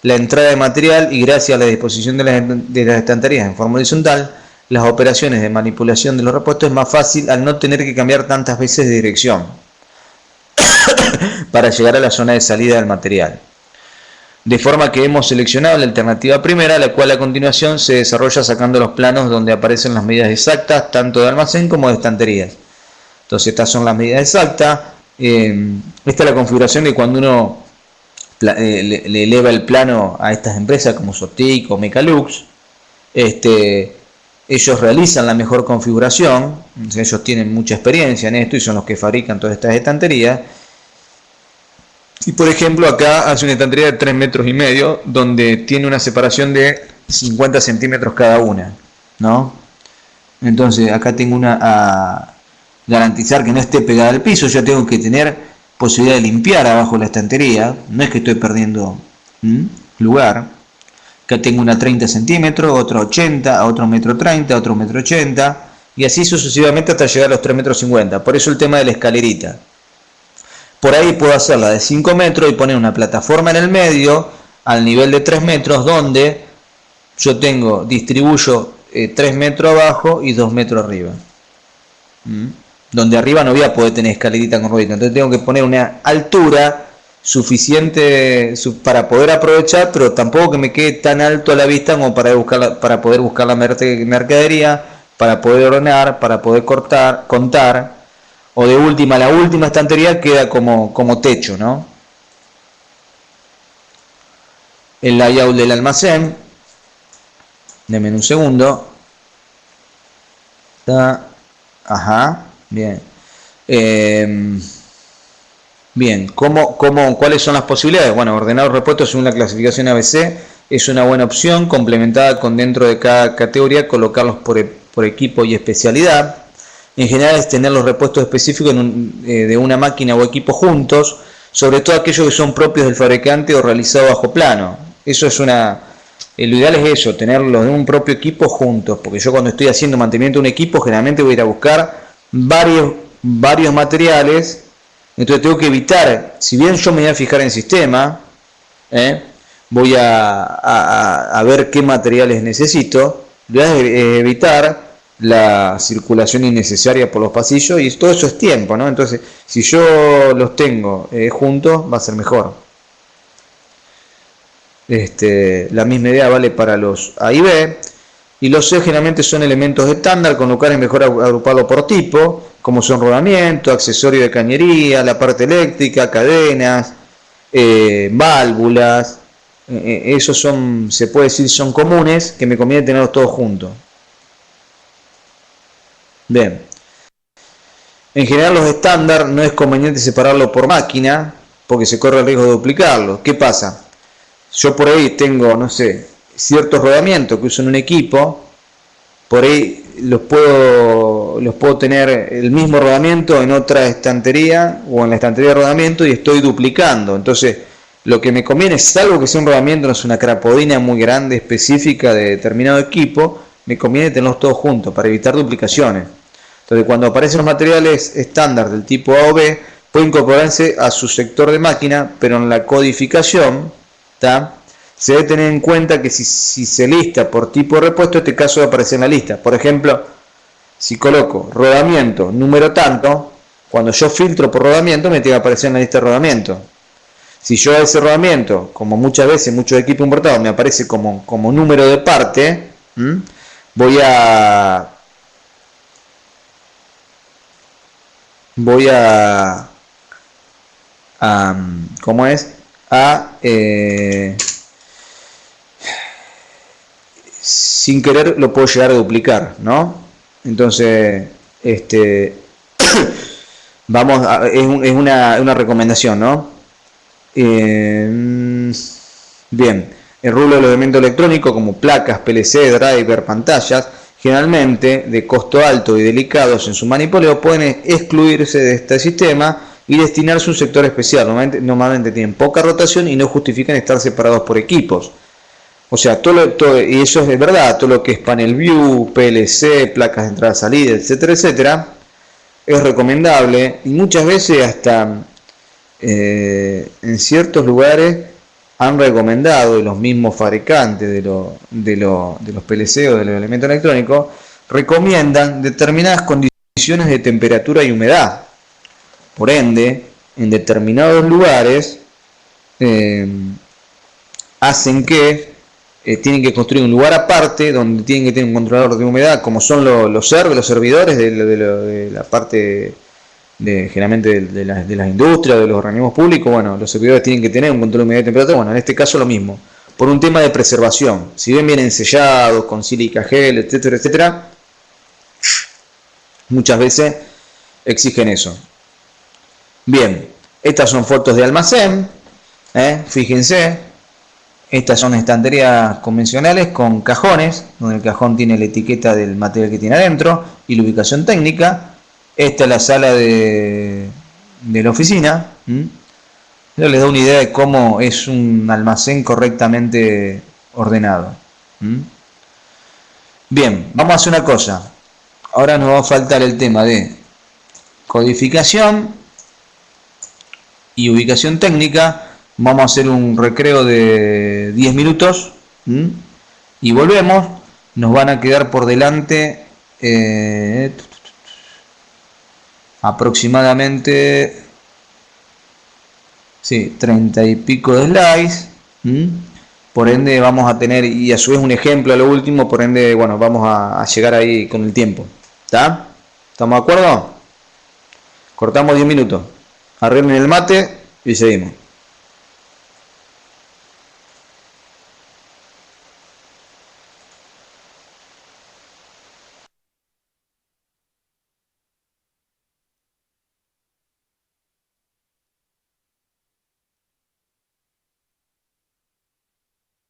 la entrada de material, y gracias a la disposición de las estanterías en forma horizontal, las operaciones de manipulación de los repuestos es más fácil al no tener que cambiar tantas veces de dirección para llegar a la zona de salida del material. De forma que hemos seleccionado la alternativa primera, la cual a continuación se desarrolla sacando los planos donde aparecen las medidas exactas, tanto de almacén como de estanterías. Entonces estas son las medidas exactas. Esta es la configuración de cuando uno le eleva el plano a estas empresas como Sotic o Mecalux. Ellos realizan la mejor configuración, ellos tienen mucha experiencia en esto y son los que fabrican todas estas estanterías. Y por ejemplo acá hace una estantería de 3,5 metros, donde tiene una separación de 50 centímetros cada una, ¿no? Entonces acá tengo a garantizar que no esté pegada al piso, yo tengo que tener posibilidad de limpiar abajo la estantería, no es que estoy perdiendo lugar. Acá tengo una 30 centímetros, otra 80, otro 1,30 m, otro 1,80 m, y así sucesivamente hasta llegar a los 3,50 metros. Por eso el tema de la escalerita. Por ahí puedo hacerla de 5 metros y poner una plataforma en el medio al nivel de 3 metros, donde yo distribuyo 3 metros abajo y 2 metros arriba. Donde arriba no voy a poder tener escalerita con ruedita, entonces tengo que poner una altura suficiente para poder aprovechar, pero tampoco que me quede tan alto a la vista como para poder buscar la mercadería, para poder ordenar, para poder contar, o de última, la última estantería queda como techo, ¿no? El layout del almacén, denme un segundo. Ajá, bien. Bien, ¿cuáles son las posibilidades? Bueno, ordenar los repuestos según la clasificación ABC es una buena opción, complementada con dentro de cada categoría colocarlos por equipo y especialidad. En general es tener los repuestos específicos de una máquina o equipo juntos, sobre todo aquellos que son propios del fabricante o realizados bajo plano. Eso es lo ideal es eso, tenerlos de un propio equipo juntos, porque yo cuando estoy haciendo mantenimiento de un equipo generalmente voy a ir a buscar varios materiales. Entonces tengo que evitar, si bien yo me voy a fijar en sistema, voy a ver qué materiales necesito, voy a evitar la circulación innecesaria por los pasillos, y todo eso es tiempo, ¿no? Entonces, si yo los tengo juntos, va a ser mejor. La misma idea vale para los A y B, y los C generalmente son elementos estándar, con lo cual es mejor agruparlo por tipo, como son rodamiento, accesorio de cañería, la parte eléctrica, cadenas, válvulas. Esos se puede decir, son comunes, que me conviene tenerlos todos juntos. Bien. En general los estándar no es conveniente separarlo por máquina, porque se corre el riesgo de duplicarlo. ¿Qué pasa? Yo por ahí tengo, no sé, ciertos rodamientos que uso en un equipo, por ahí los puedo tener el mismo rodamiento en otra estantería o en la estantería de rodamiento, y estoy duplicando. Entonces lo que me conviene, salvo que sea un rodamiento, no es una crapodina muy grande específica de determinado equipo, me conviene tenerlos todos juntos para evitar duplicaciones. Entonces cuando aparecen los materiales estándar del tipo A o B, pueden incorporarse a su sector de máquina, pero en la codificación se debe tener en cuenta que si se lista por tipo de repuesto, este caso va a aparecer en la lista. Por ejemplo, si coloco rodamiento número tanto, cuando yo filtro por rodamiento me tiene que aparecer en la lista de rodamiento. Si yo a ese rodamiento, como muchas veces muchos equipos importados, me aparece como número de parte, voy a voy ¿cómo es? Sin querer lo puedo llegar a duplicar, ¿no? Entonces, vamos es una recomendación, ¿no? Bien, el rulo de los elementos electrónicos como placas, PLC, driver, pantallas, generalmente de costo alto y delicados en su manipuleo, pueden excluirse de este sistema y destinarse a un sector especial. Normalmente tienen poca rotación y no justifican estar separados por equipos. O sea, y eso es verdad, todo lo que es panel view, PLC, placas de entrada salida, etcétera, etcétera, es recomendable y muchas veces hasta en ciertos lugares han recomendado, y los mismos fabricantes de los PLC o de los elementos electrónicos recomiendan determinadas condiciones de temperatura y humedad. Por ende, en determinados lugares hacen que tienen que construir un lugar aparte donde tienen que tener un controlador de humedad, como son los servidores de la parte generalmente de las industrias, de los organismos públicos. Bueno, los servidores tienen que tener un control de humedad y temperatura. Bueno, en este caso lo mismo, por un tema de preservación. Si bien vienen sellados con sílica gel, etcétera, etcétera, muchas veces exigen eso. Bien, estas son fotos de almacén, fíjense. Estas son estanterías convencionales con cajones, donde el cajón tiene la etiqueta del material que tiene adentro y la ubicación técnica. Esta es la sala de la oficina. Eso les da una idea de cómo es un almacén correctamente ordenado. Bien, vamos a hacer una cosa. Ahora nos va a faltar el tema de codificación y ubicación técnica. Vamos a hacer un recreo de 10 minutos y volvemos. Nos van a quedar por delante aproximadamente 30 y pico de slides. Por ende vamos a tener, y a su vez un ejemplo a lo último, por ende, bueno, vamos a llegar ahí con el tiempo. ¿Está? ¿Estamos de acuerdo? Cortamos 10 minutos. Arreglen el mate y seguimos.